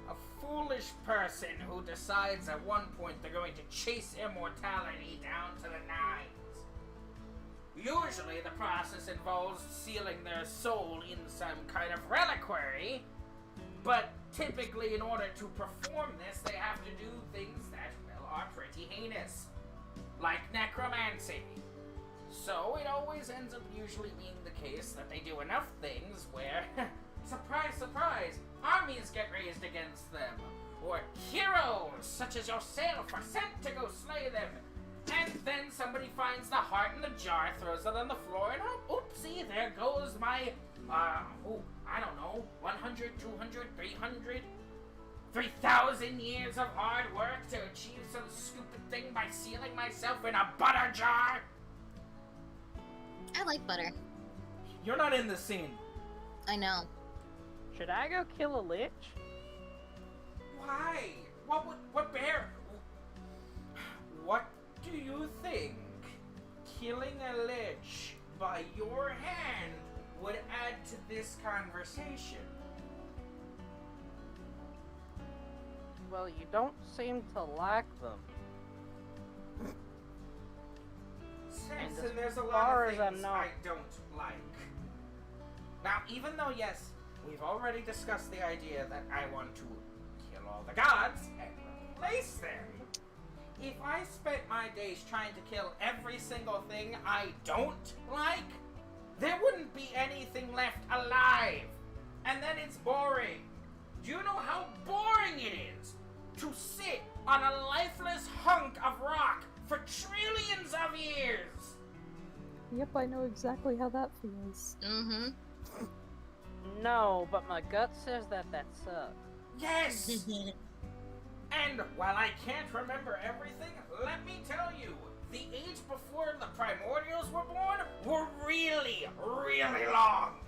A foolish person who decides at one point they're going to chase immortality down to the nines. Usually the process involves sealing their soul in some kind of reliquary, but typically in order to perform this they have to do things that, well, are pretty heinous. Like necromancy. So it always ends up usually being the case that they do enough things where, surprise, surprise, armies get raised against them. Or heroes, such as yourself, are sent to go slay them. And then somebody finds the heart in the jar, throws it on the floor, and oopsie, there goes my, I don't know, 100, 200, 300, 3,000 years of hard work to achieve some stupid thing by sealing myself in a butter jar. I like butter. You're not in the scene. I know. Should I go kill a lich? Why? What bear? What do you think? Killing a lich by your hand would add to this conversation? Well, you don't seem to like them. Samson, as there's a lot far of as I things know- I don't like. Now, even though, yes, we've already discussed the idea that I want to kill all the gods and replace them, if I spent my days trying to kill every single thing I don't like, there wouldn't be anything left alive. And then it's boring. Do you know how boring it is to sit on a lifeless hunk of rock for trillions of years? Yep, I know exactly how that feels. Mm-hmm. No, but my gut says that sucks. Yes! And while I can't remember everything, let me tell you, the age before the primordials were born were really, really long.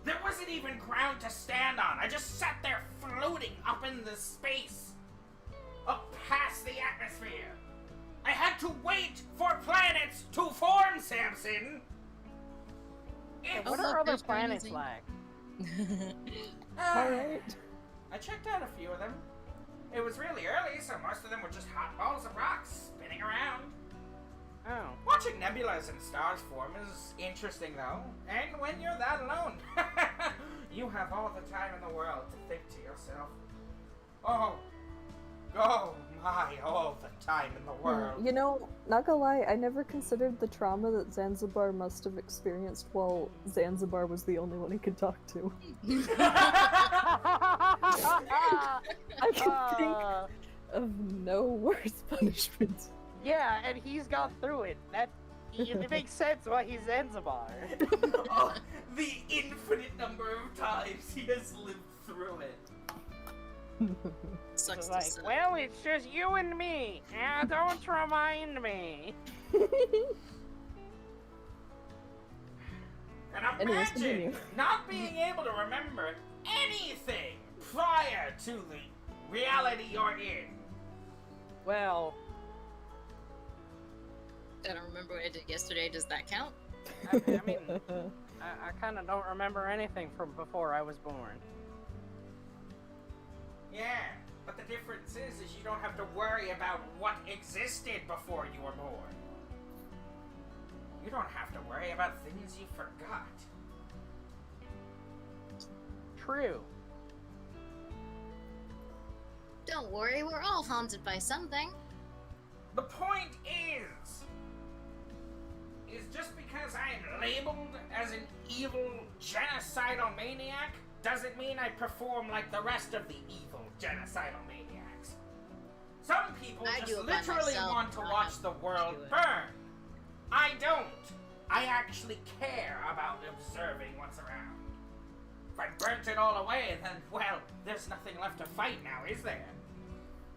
There wasn't even ground to stand on. I just sat there floating up in the space, up past the atmosphere. I had to wait for planets to form, Samson. Hey, It's, what look, are other there's planets crazy. like? Alright. I checked out a few of them. It was really early, so most of them were just hot balls of rocks spinning around. Oh. Watching nebulas and stars form is interesting, though. And when you're that alone, you have all the time in the world to think to yourself, oh my, all the time in the world. You know, not gonna lie, I never considered the trauma that Zanzibar must have experienced while Zanzibar was the only one he could talk to. I can think of no worse punishment. Yeah, and he's got through it. It makes sense why he's Zanzibar. Oh, the infinite number of times he has lived through it. Sucks It's to like, suck. well, it's just you and me. Don't remind me. And Anyways, imagine continue. not being able to remember anything prior to the reality you're in. Well, I don't remember what I did yesterday. Does that count? I mean, I kind of don't remember anything from before I was born. Yeah, but the difference is you don't have to worry about what existed before you were born. You don't have to worry about things you forgot. True. Don't worry, we're all haunted by something. The point is just because I'm labeled as an evil genocidal maniac doesn't mean I perform like the rest of the evil genocidal maniacs. Some people I do just it by literally myself, want to not watch have the to world do it. burn. I don't. I actually care about observing what's around. If I burnt it all away, then, well, there's nothing left to fight now, is there?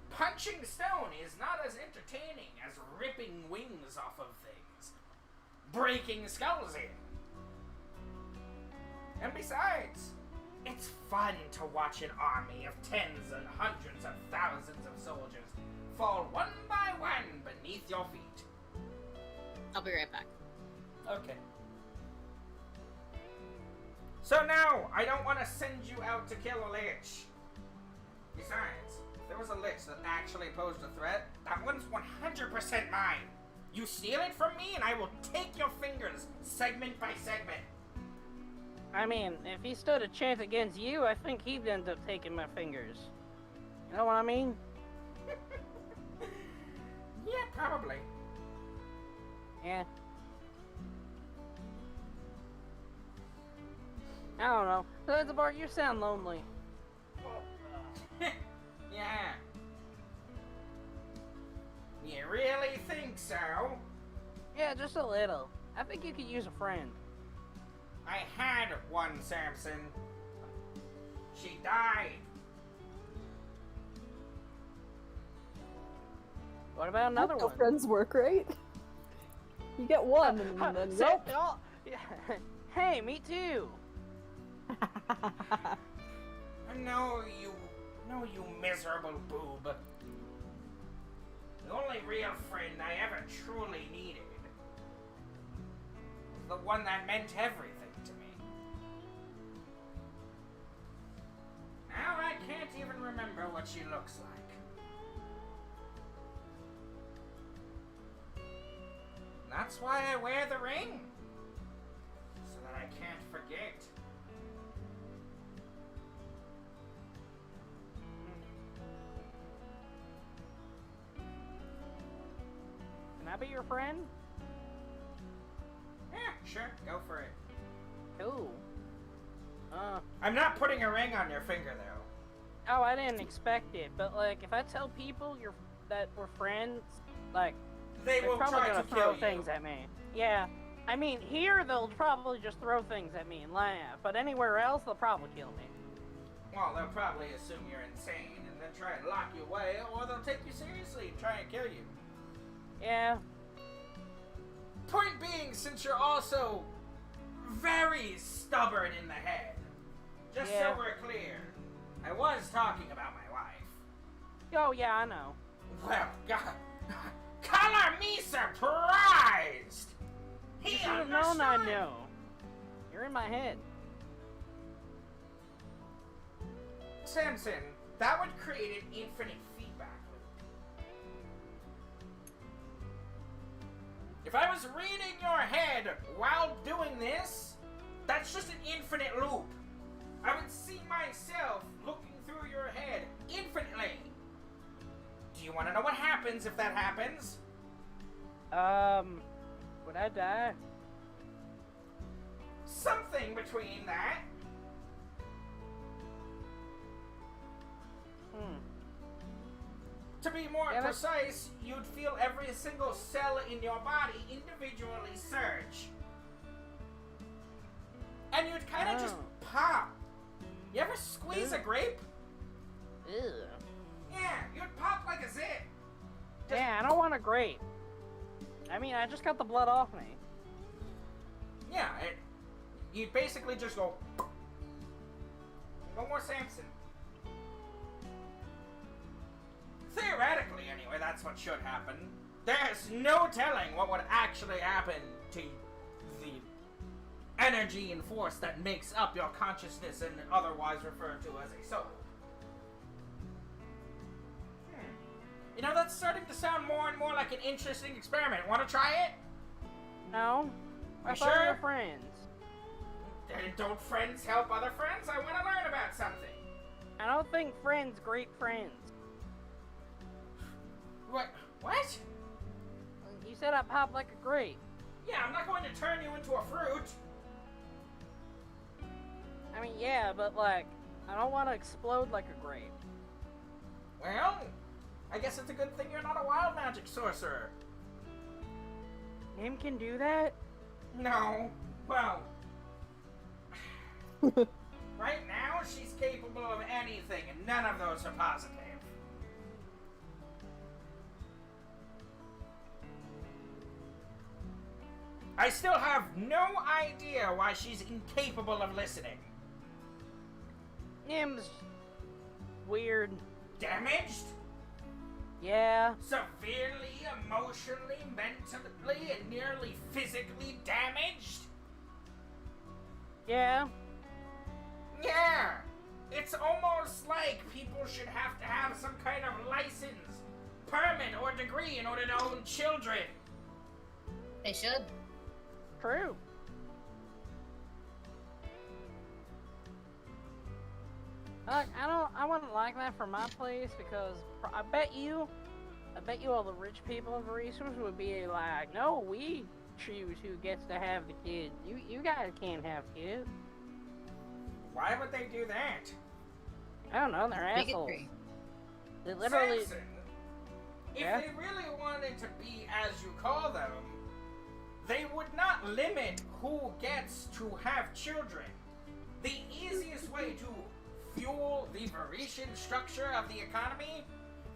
Punching stone is not as entertaining as ripping wings off of things, breaking skulls in. And besides, it's fun to watch an army of tens and hundreds of thousands of soldiers fall one by one beneath your feet. I'll be right back. Okay. So now, I don't want to send you out to kill a lich. Besides, if there was a lich that actually posed a threat, that one's 100% mine. You steal it from me and I will take your fingers segment by segment. I mean, if he stood a chance against you, I think he'd end up taking my fingers. You know what I mean? Yeah, probably. Yeah. I don't know. Zanzibar, you sound lonely. Yeah. You really think so? Yeah, just a little. I think you could use a friend. I had one, Samson. She died. What about another That's how one? friends work, right? You get one, and then Say- nope. oh, yeah. Hey, me too. No, you miserable boob. The only real friend I ever truly needed was the one that meant everything to me. Now I can't even remember what she looks like. That's why I wear the ring. So that I can't forget. Can I be your friend? Yeah, sure, go for it. Cool. I'm not putting a ring on your finger, though. Oh, I didn't expect it, but like, if I tell people that we're friends, like, They they're will probably try gonna to throw kill you. things at me. Yeah. I mean, here they'll probably just throw things at me and laugh, but anywhere else they'll probably kill me. Well, they'll probably assume you're insane and then try and lock you away, or they'll take you seriously and try and kill you. Yeah. Point being, since you're also very stubborn in the head, just Yeah. so we're clear, I was talking about my wife. Oh yeah, I know. Well, God, color me surprised! You He should have known I understood. knew. You're in my head. Samson, that would create an infinite feedback loop. If I was reading your head while doing this, that's just an infinite loop. I would see myself looking through your head infinitely. Do you want to know what happens if that happens? Would I die? Something between that. To be more precise, you'd feel every single cell in your body individually surge. And you'd kind of just pop. You ever squeeze a grape? Ew. Yeah, you'd pop like a zit. Yeah, I don't want a grape. I mean, I just got the blood off me. Yeah, you'd basically just go... No more Samson. Theoretically, anyway, that's what should happen. There's no telling what would actually happen to the energy and force that makes up your consciousness and otherwise referred to as a soul. You know, that's starting to sound more and more like an interesting experiment. Want to try it? No. I thought we were friends. Then don't friends help other friends? I want to learn about something. I don't think friends great friends. What? What? You said I pop like a grape. Yeah, I'm not going to turn you into a fruit. I mean, yeah, but like, I don't want to explode like a grape. Well, I guess it's a good thing you're not a wild magic sorcerer. Him can do that? No. Well, right now she's capable of anything, and none of those are positive. I still have no idea why she's incapable of listening. Him's weird. Damaged? Yeah. Severely, emotionally, mentally, and nearly physically damaged? Yeah. Yeah! It's almost like people should have to have some kind of license, permit, or degree in order to own children. They should. True. Look, I wouldn't like that for my place because I bet you all the rich people of resource would be like, no, we choose who gets to have the kids. You guys can't have kids. Why would they do that? I don't know, they're assholes. Bigotry. They literally. Samson, if Yeah? they really wanted to be as you call them, they would not limit who gets to have children. The easiest way to fuel the Varetian structure of the economy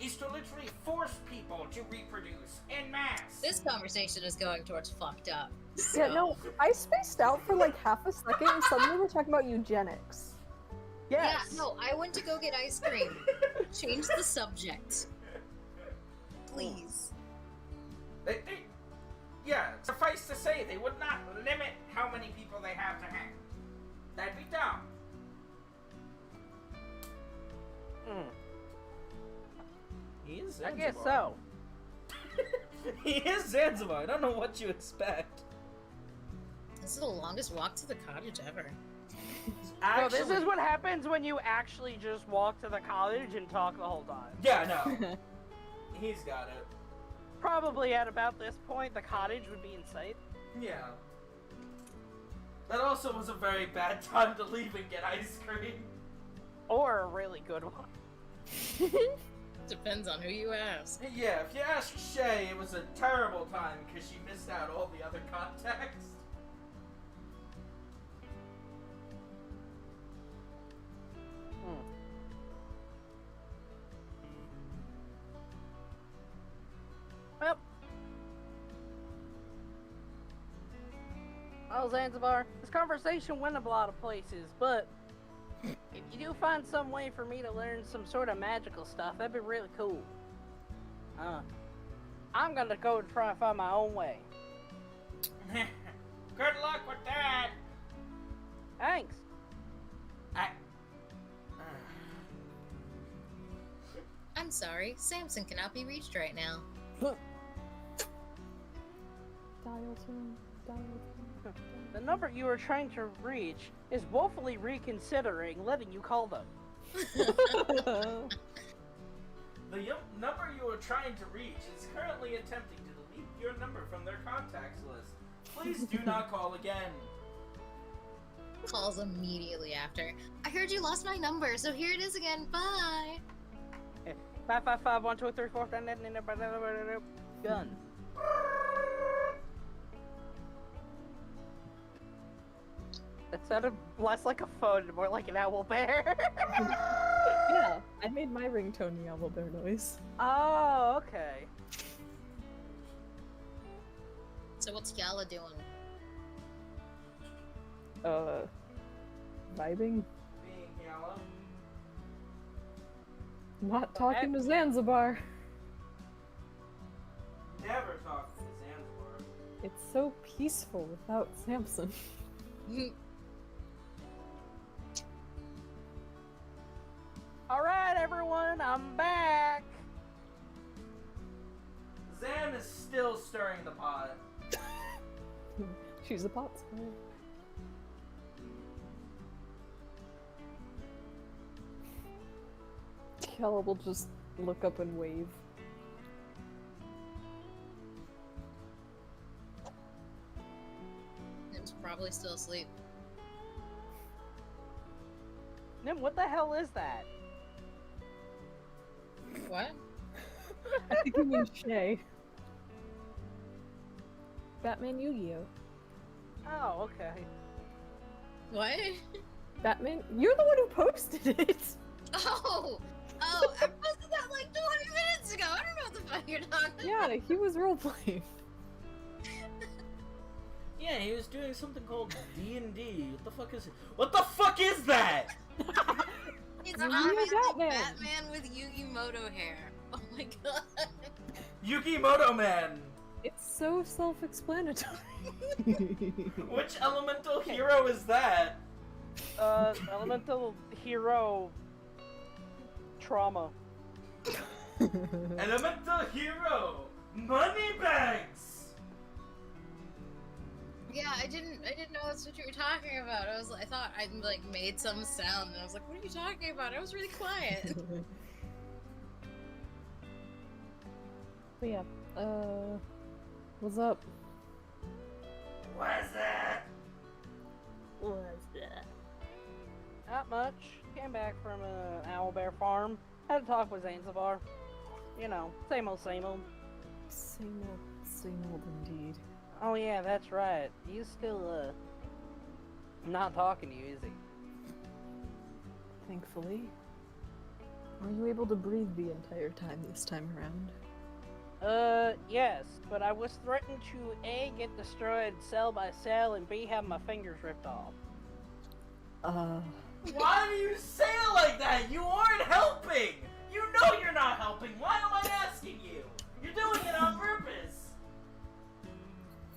is to literally force people to reproduce en masse. This conversation is going towards fucked up. Yeah, no, I spaced out for like half a second and suddenly we're talking about eugenics. Yes. Yeah, no, I went to go get ice cream. Change the subject. Please. Yeah, suffice to say, they would not limit how many people they have to have. That'd be dumb. He is I Zanzibar. guess so. He is Zanzibar. I don't know what you expect. This is the longest walk to the cottage ever. So this is what happens when you actually just walk to the college and talk the whole time. Yeah, no. He's got it. Probably at about this point, the cottage would be in sight. Yeah. That also was a very bad time to leave and get ice cream. Or a really good one. Depends on who you ask. Yeah, if you ask Shay, it was a terrible time because she missed out all the other contacts. Well. Well, Zanzibar, this conversation went a lot of places, but if you do find some way for me to learn some sort of magical stuff, that'd be really cool. I'm gonna go and try and find my own way. Good luck with that. Thanks. Sorry, Samson cannot be reached right now. Dial tone. Dial tone. The number you are trying to reach is woefully reconsidering letting you call them. The number you are trying to reach is currently attempting to delete your number from their contacts list. Please do not call again. Calls immediately after. I heard you lost my number, so here it is again. Bye. 555 1 2 3 4 gun. It sounded less like a phone and more like an owl bear. Yeah, I made my ringtone the owl bear noise. Oh, okay. So what's Yala doing? Vibing? Being yellow. Not talking to Zanzibar. Never talk to Zanzibar. It's so peaceful without Samson. Alright, everyone, I'm back. Zan is still stirring the pot. She's a pot stirrer. Kella will just look up and wave. Nim's probably still asleep. Nim, what the hell is that? What? I think you mean Shay. Batman Yu-Gi-Oh! Oh, okay. What? Batman? You're the one who posted it! Oh! Oh, I posted that like 200 minutes ago. I don't know what the fuck you're talking about. Yeah, he was roleplaying. Yeah, he was doing something called D&D. What the fuck is it? What the fuck is that? It's You're obviously Batman. Batman with Yugimoto hair. Oh my god. Yukimoto Man. It's so self-explanatory. Which elemental hero is that? Elemental hero trauma. Elemental hero. Moneybags. Yeah, I didn't know that's what you were talking about. I thought I like made some sound and I was like, what are you talking about? I was really quiet. But yeah, what's up? What's that? What's that? Not much. Came back from an owl bear farm. Had a talk with Zanzibar. You know, same old, same old. Same old indeed. Oh yeah, that's right. He's still, not talking to you, is he? Thankfully. Were you able to breathe the entire time this time around? Yes, but I was threatened to A, get destroyed cell by cell, and B, have my fingers ripped off. Why do you say it like that? You aren't helping. You know you're not helping. Why am I asking you? You're doing it on purpose.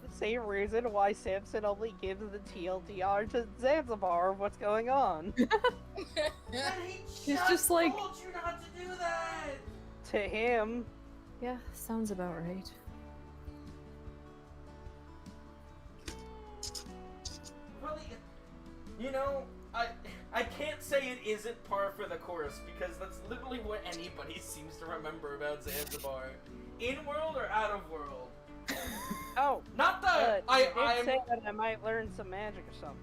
The same reason why Samson only gives the TLDR to Zanzibar of what's going on. And he just like- told you not to do that. To him. Yeah, sounds about right. Really, you know, I can't say it isn't par for the course because that's literally what anybody seems to remember about Zanzibar, in world or out of world. Oh, Not that I I'm. did say that I might learn some magic or something.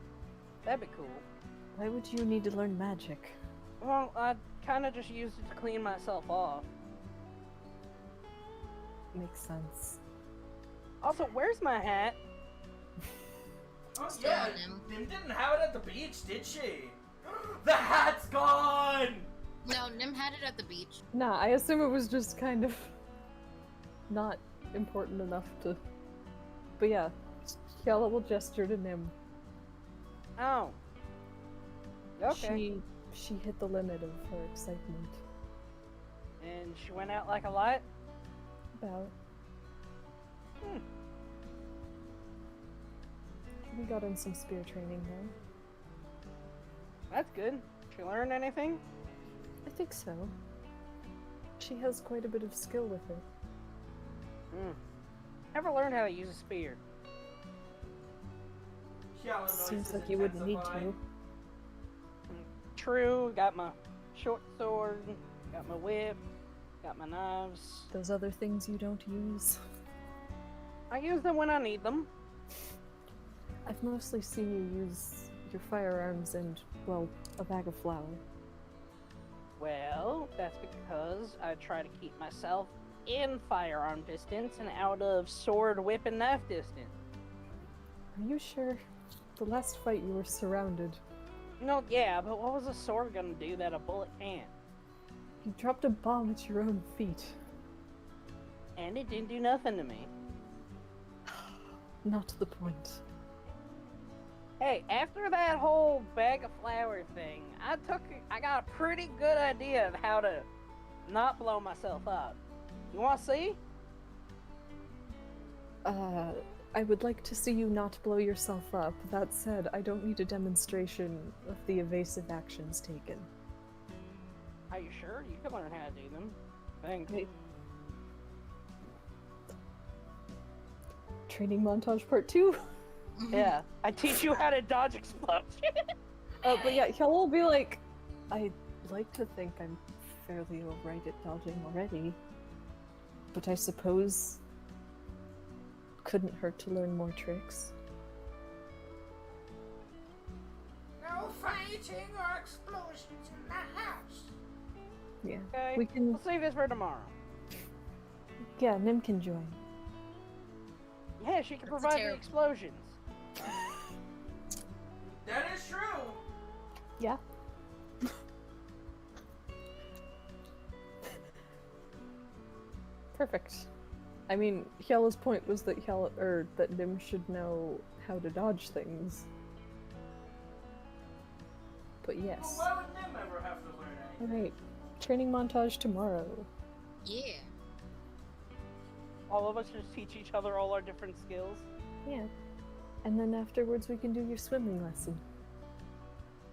That'd be cool. Why would you need to learn magic? Well, I kind of just used it to clean myself off. Makes sense. Also, where's my hat? Oh, Still yeah, on him. Nim didn't have it at the beach, did she? The hat's gone. No, Nim had it at the beach. Nah, I assume it was just kind of not important enough to. But yeah, Kiala will gesture to Nim. Oh. Okay. She hit the limit of her excitement. And she went out like a light? About. Hmm. We got in some spear training though. That's good. She learned anything? I think so. She has quite a bit of skill with it. Never learned how to use a spear. Yellow Seems noises like you wouldn't need intensify. to. True, got my short sword, got my whip, got my knives. Those other things you don't use. I use them when I need them. I've mostly seen you use your firearms and, well, a bag of flour. Well, that's because I try to keep myself in firearm distance and out of sword, whip, and knife distance. Are you sure? The last fight you were surrounded. No, yeah, but what was a sword gonna do that a bullet can't? You dropped a bomb at your own feet. And it didn't do nothing to me. Not the point. Hey, after that whole bag of flour thing, I got a pretty good idea of how to not blow myself up. You wanna see? I would like to see you not blow yourself up. That said, I don't need a demonstration of the evasive actions taken. Are you sure? You can learn how to do them. Thanks. Hey. Training montage part 2? Yeah, I teach you how to dodge explosions. But yeah, Hyul will be like, I'd like to think I'm fairly alright at dodging already. But I suppose couldn't hurt to learn more tricks. No fighting or explosions in the house. Yeah. Okay, We can we'll save this for tomorrow. yeah, Nim can join. Yeah, she can That's provide the terrible. explosions. That is true. Yeah. Perfect. I mean, Hyala's point was that that Nim should know how to dodge things. But Well, yes. why would Nim ever have to learn anything? Alright. Training montage tomorrow. Yeah. All of us just teach each other all our different skills. Yeah. And then afterwards we can do your swimming lesson.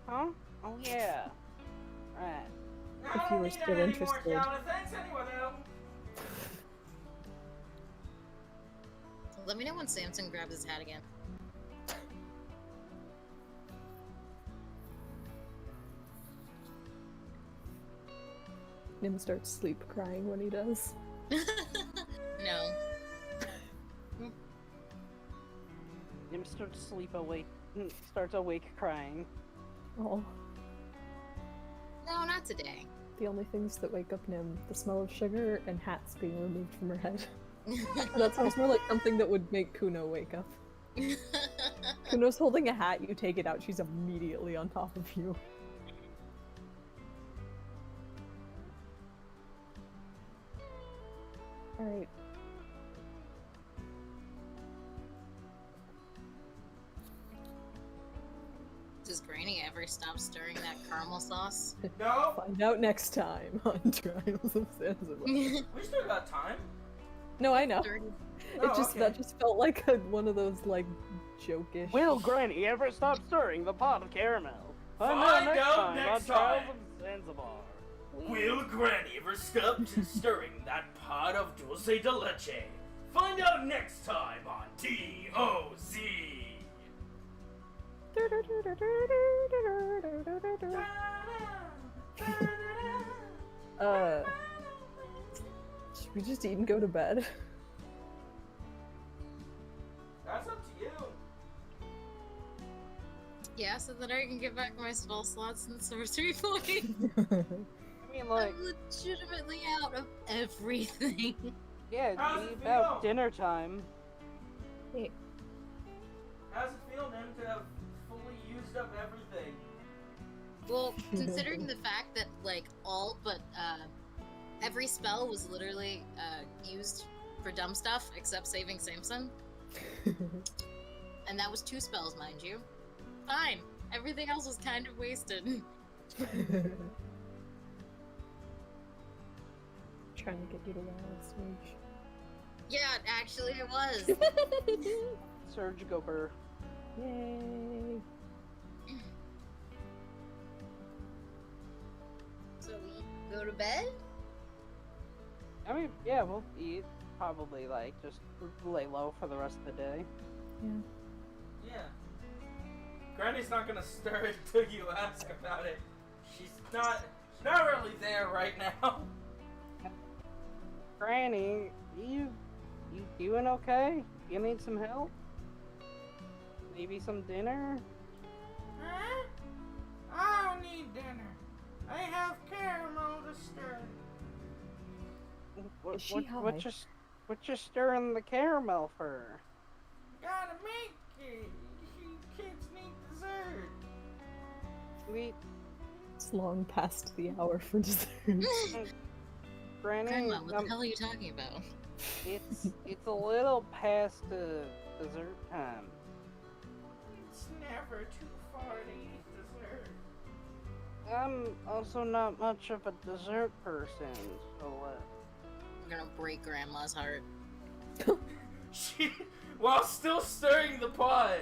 Huh? Oh yeah. Right. I If don't you were need still that anymore, interested. Kiana. Thanks anyway, though. Let me know when Samson grabs his hat again. Nim starts sleep crying when he does. No. Nim starts awake crying. Oh. No, not today. The only things that wake up Nim, the smell of sugar and hats being removed from her head. That sounds more like something that would make Kuno wake up. Kuno's holding a hat, you take it out, she's immediately on top of you. Alright. Does Granny ever stop stirring that caramel sauce? No, Find out next time on Trials of Zanzibar. we still got time. No, I know. Dirty. That just felt like one of those like jokish. Will Granny ever stop stirring the pot of caramel? Find out next Trials time. of Zanzibar. Will Granny ever stop stirring that pot of dulce de leche? Find out next time on DOZ. Should we just eat and go to bed? That's up to you. Yeah, so that I can get back my spell slots and sorcery points. I mean, like, I'm legitimately out of everything. yeah, How's it'd it be about feel? dinner time. How's it feel, Nim, to have fully used up everything? Well, considering the fact that like all but every spell was literally used for dumb stuff except saving Samson, and that was 2 spells, mind you. Fine. Everything else was kind of wasted. Trying to get you to wild stage. Yeah, actually it was. Surge go burr. Yay! So we go to bed? I mean, yeah, we'll eat. Probably, like, just lay low for the rest of the day. Yeah. Yeah. Granny's not gonna stir until you ask about it. She's not really there right now. Granny, you doing okay? You need some help? Maybe some dinner? Huh? I don't need dinner. I have caramel to stir. Is she high? What you stirring the caramel for? Gotta make it. You kids need dessert. We, It's long past the hour for dessert. Granny, Grandma, what the hell are you talking about? it's a little past dessert time. It's never too far to eat dessert. I'm also not much of a dessert person, so I'm gonna break Grandma's heart. She, while still stirring the pot,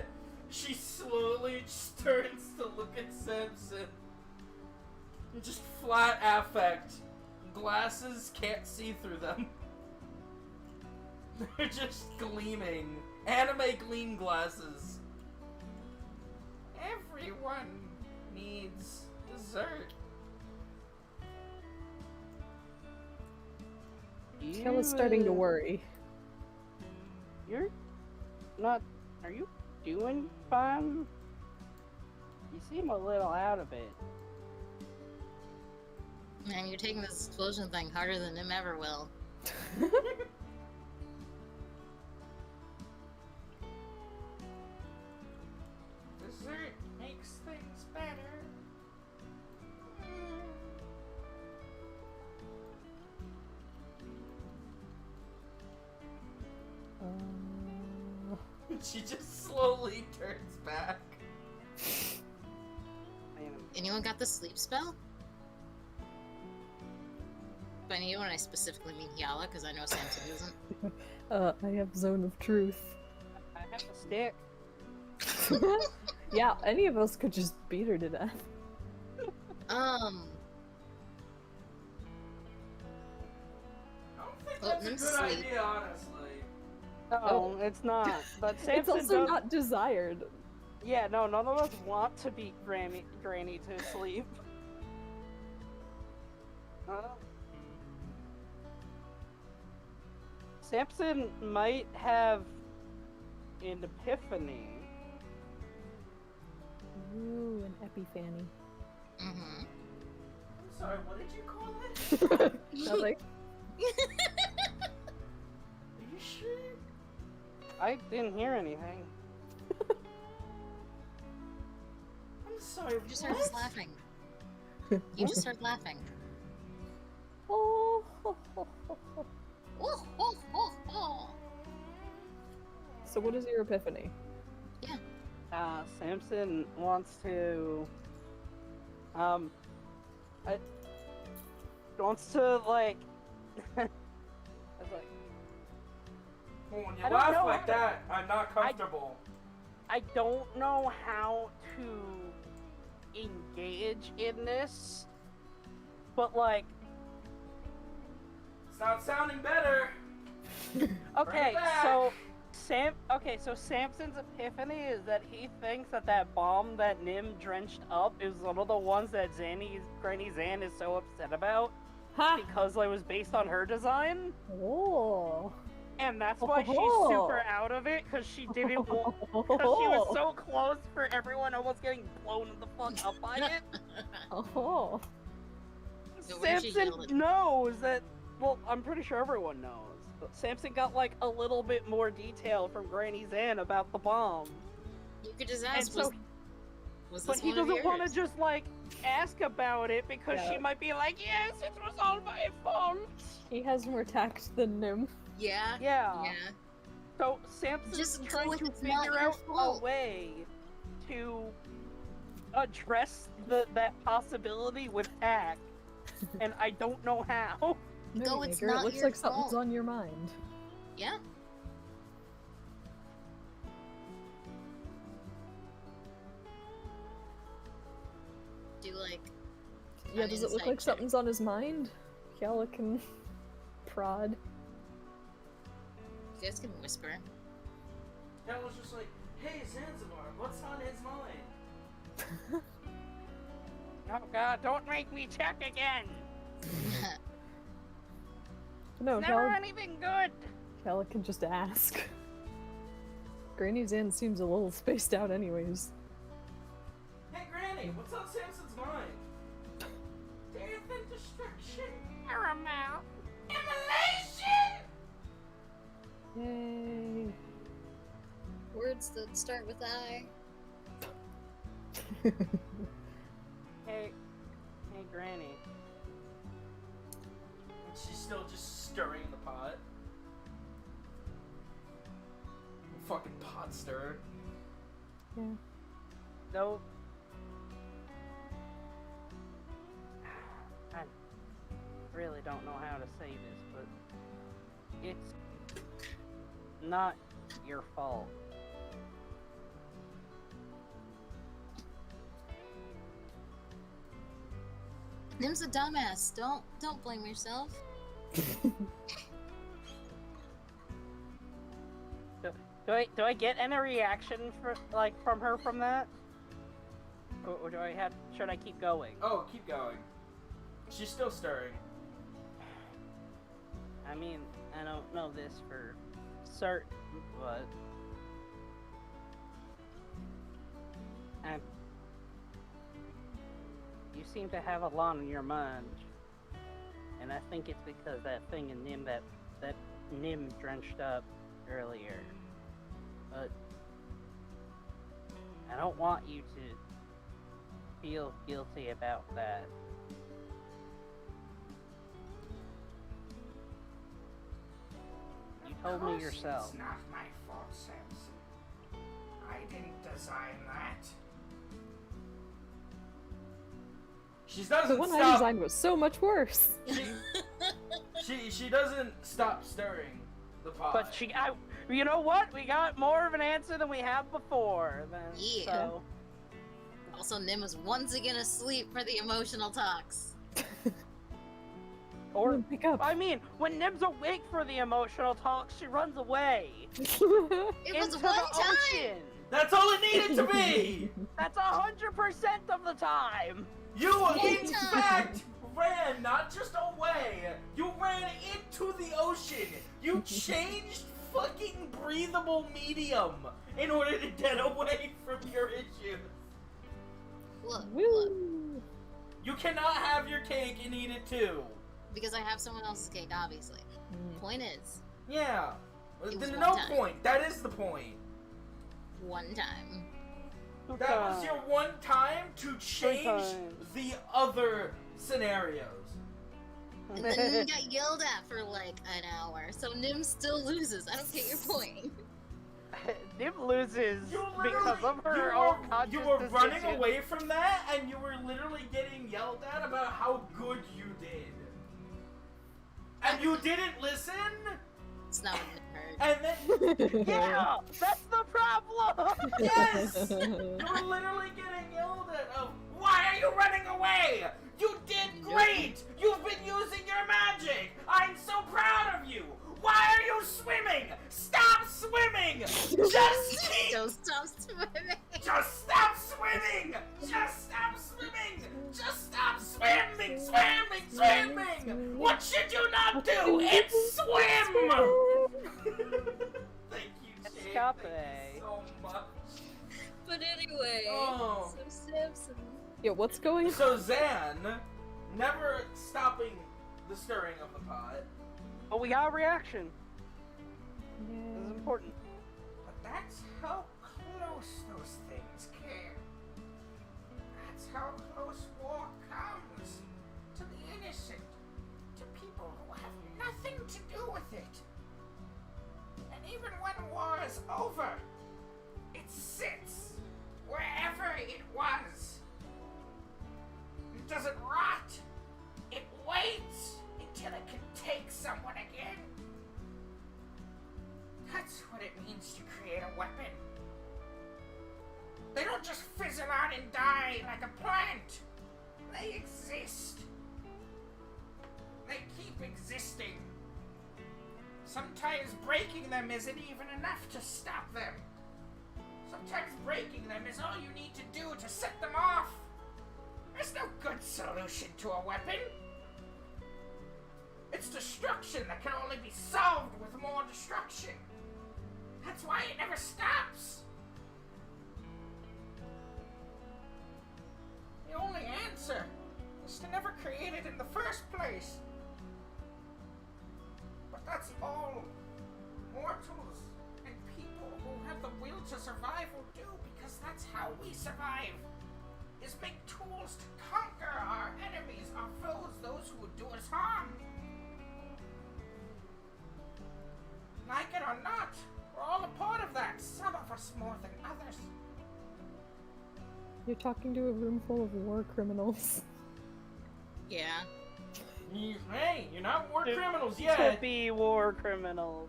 she slowly just turns to look at Samson. Just flat affect. Glasses, can't see through them. They're just gleaming. Anime gleam glasses. Everyone needs dessert. Kella's starting to worry. You're not. Are you doing fine? You seem a little out of it. Man, you're taking this explosion thing harder than him ever will. Dessert makes things better. She just slowly turns back. Anyone got the sleep spell? By anyone, I specifically mean Hyala, because I know Samson doesn't. I have Zone of Truth. I have a stick. Yeah, any of us could just beat her to death. I don't think that's a Them good sleep. idea, honestly. No, it's not. But Samson It's also does... not desired. Yeah, no, none of us want to beat Granny to sleep. Samson might have an epiphany. Ooh, an epiphany. Mm-hmm. I'm sorry, what did you call it? Nothing. Are you sure? I didn't hear anything. I'm sorry, You just started laughing. You just started laughing. Oh. Oh, oh, oh, oh. So what is your epiphany? Samson wants to, wants to, like, it's like, Well, when you I don't laugh know like how- that, I'm not comfortable. I don't know how to engage in this, but, like, It's not sounding better. okay, back. so Samson's epiphany is that he thinks that bomb that Nim drenched up is one of the ones that Granny Zan is so upset about Ha! because it was based on her design, Oh. and that's why she's super out of it because she didn't want, because she was so close for everyone almost getting blown the fuck up by it. Oh. So what if she Samson yelled at- knows that. Well, I'm pretty sure everyone knows. But Samson got like a little bit more detail from Granny Zan about the bomb. You could just And ask, so, was but this he one of doesn't want to yours? just like ask about it because Yeah. she might be like, yes, it was all my fault. He has more tact than Nim. Yeah. Yeah. Yeah. So Samson's Just go trying with to it's not figure your out fault. a way to address that possibility with tact, and I don't know how. Go, it's Merrymaker, not it looks your like something's fault. on your mind. Yeah. Do like Yeah, an does it look insight like check. something's on his mind? Yala can prod. You guys can whisper. Cal was just like, hey, Zanzibar, what's on his mind? Oh god, don't make me check again! No, Never anything good! Cal can just ask. Granny's Inn seems a little spaced out anyways. Hey, Granny, what's on Samson's mind? Death and destruction. Paramount. Immolation! Yay. Words that start with I. Hey, Granny. And she's still just stirring the pot. Fucking pot stirrer. Yeah. No. I really don't know how to say this, but it's not your fault. Nim's a dumbass. Don't blame yourself. Do I get any reaction from her from that? Or should I keep going? Oh, keep going. She's still stirring. I mean, I don't know this for certain, but you seem to have a lot on your mind, and I think it's because that thing in Nim that Nim drenched up earlier. But I don't want you to feel guilty about that. You told me yourself. It's not my fault, Samson. I didn't design that. She The doesn't one I stop. designed was so much worse. She doesn't stop stirring the pot. But you know what? We got more of an answer than we have before. Then, Yeah. So. Also, Nim was once again asleep for the emotional talks. Or, pick up. I mean, when Nim's awake for the emotional talk, she runs away. It was into one the time! ocean. That's all it needed to be. That's 100% of the time. You, in time. fact, ran not just away. You ran into the ocean. You changed fucking breathable medium in order to get away from your issues. Look, look. Woo! You cannot have your cake and eat it too. Because I have someone else's cake, obviously. Point is, Yeah. It was There's one no time. point. That is the point. one time. That was your one time to change times. the other scenarios. And then we got yelled at for like an hour, so Nim still loses. I don't get your point. Nim loses You because literally, of her own conscious you were running decision. away from that, and you were literally getting yelled at about how good you did. And you didn't listen, It's not what Nim heard. and then Yeah, that's the problem. yes, you were literally getting yelled at. Of why are you running away? You did great. You've been using your magic. I'm so proud of you. Why are you swimming? Stop swimming. Just keep. Don't stop swimming. Just stop swimming! Just stop swimming! Just stop swimming! Swimming! Swimming! What should you not do? It's swim! Thank you, Jake. Escape. Thank you so much. But anyway, Oh. so Samson. Yo, what's going on? So Zan, never stopping the stirring of the pot. But we got a reaction. This is important. But that's how close those things came. That's how close war comes to the innocent, to people who have nothing to do with it. And even when war is over, it sits wherever it was. It doesn't rot. It waits until it can take someone again. That's what it means to create a weapon. They don't just fizzle out and die like a plant. They exist. They keep existing Sometimes breaking them isn't even enough to stop them. Sometimes breaking them is all you need to do to set them off. There's no good solution to a weapon. It's destruction that can only be solved with more destruction. That's why it never stops. The only answer is to never create it in the first place. But that's all mortals and people who have the will to survive will do, because that's how we survive. Is make tools to conquer our enemies, our foes, those who would do us harm. Like it or not, we're all a part of that, some of us more than others. You're talking to a room full of war criminals. Yeah. Hey, you're not war criminals To yet. be war criminals.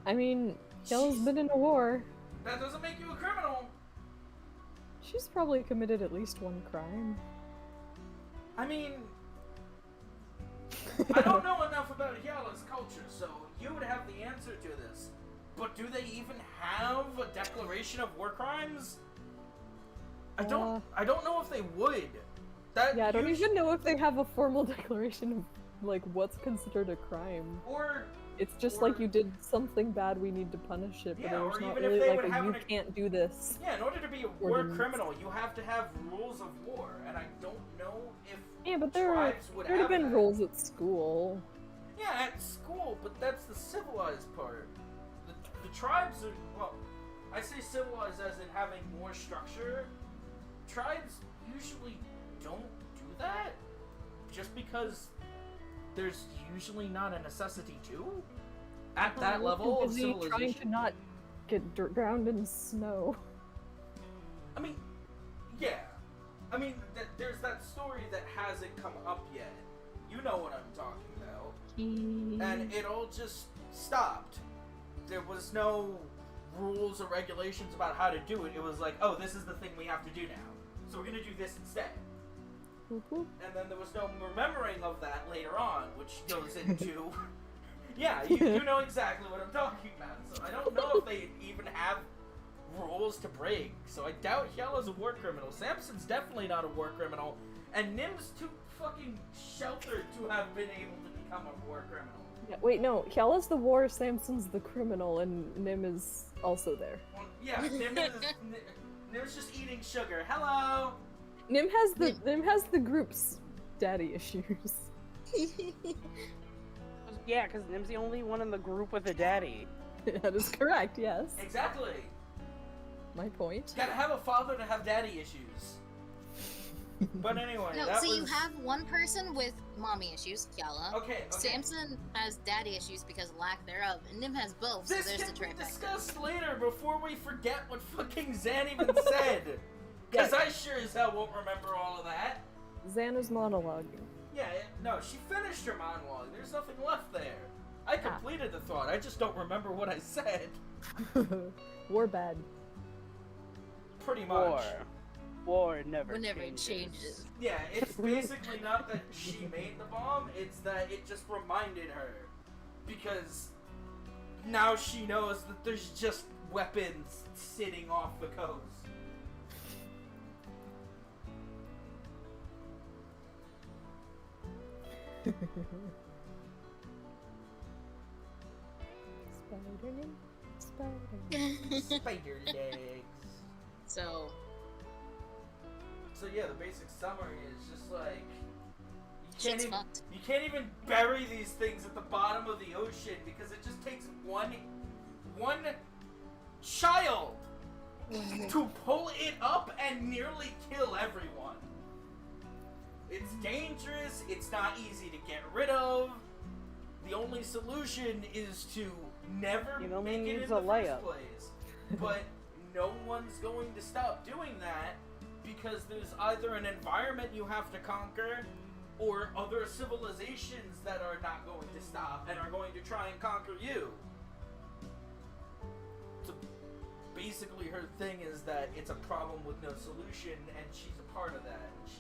I mean, Yellow's been in a war. That doesn't make you a criminal. She's probably committed at least one crime. I mean, I don't know enough about Yala's culture, so you would have the answer to this. But do they even have a declaration of war crimes? I don't know if they would. That Yeah, I don't even know if they have a formal declaration of, like, what's considered a crime. Or It's just like you did something bad, we need to punish it, but Yeah, there's or not even if really they like would a have you an- can't do this. yeah, in order to be a war Ordinance. criminal, you have to have rules of war, and I don't know if Yeah, but there tribes would would have have been that. rules at school. Yeah, at school, but that's the civilized part. The tribes are, well, I say civilized as in having more structure. Tribes usually don't do that, just because there's usually not a necessity to. At that We're level too of busy civilization. trying to not get drowned in snow. I mean, yeah. I mean, there's that story that hasn't come up yet. You know what I'm talking about. And it all just stopped. There was no rules or regulations about how to do it. It was like, oh, this is the thing we have to do now. So we're gonna do this instead. Whoop-whoop. And then there was no remembering of that later on, which goes into... yeah, you know exactly what I'm talking about. So I don't know if they even have rules to break. So I doubt Yellow's a war criminal. Samson's definitely not a war criminal. And Nim's too fucking sheltered to have been able to become a war criminal. Yeah, wait, no. Kjala's the war, Samson's the criminal, and Nim is also there. Well, yeah, Nim's just eating sugar. Hello! Nim has the group's daddy issues. Yeah, because Nim's the only one in the group with a daddy. That is correct, yes. Exactly. My point. Gotta have a father to have daddy issues. But anyway, No, that so was... you have one person with mommy issues, Kiala. Okay. Samson has daddy issues because of lack thereof, and Nim has both, so This there's the can be trifecta. discussed later before we forget what fucking Zan even said. Because I sure as hell won't remember all of that. Xana's monologuing. Yeah, no, she finished her monologue. There's nothing left there. I completed the thought. I just don't remember what I said. War bad. Pretty much. War never Whenever it changes. changes. Yeah, it's basically not that she made the bomb, it's that it just reminded her. Because now she knows that there's just weapons sitting off the coast. Spider-Nim, Spider-Nim. Spider legs. So, So yeah, the basic summary is just like shit's fucked. you can't even bury these things at the bottom of the ocean because it just takes one child to pull it up and nearly kill everyone. It's dangerous, it's not easy to get rid of. The only solution is to never It only make it in needs the a first layup. place. But no one's going to stop doing that because there's either an environment you have to conquer or other civilizations that are not going to stop and are going to try and conquer you. So basically her thing is that it's a problem with no solution and she's a part of that. And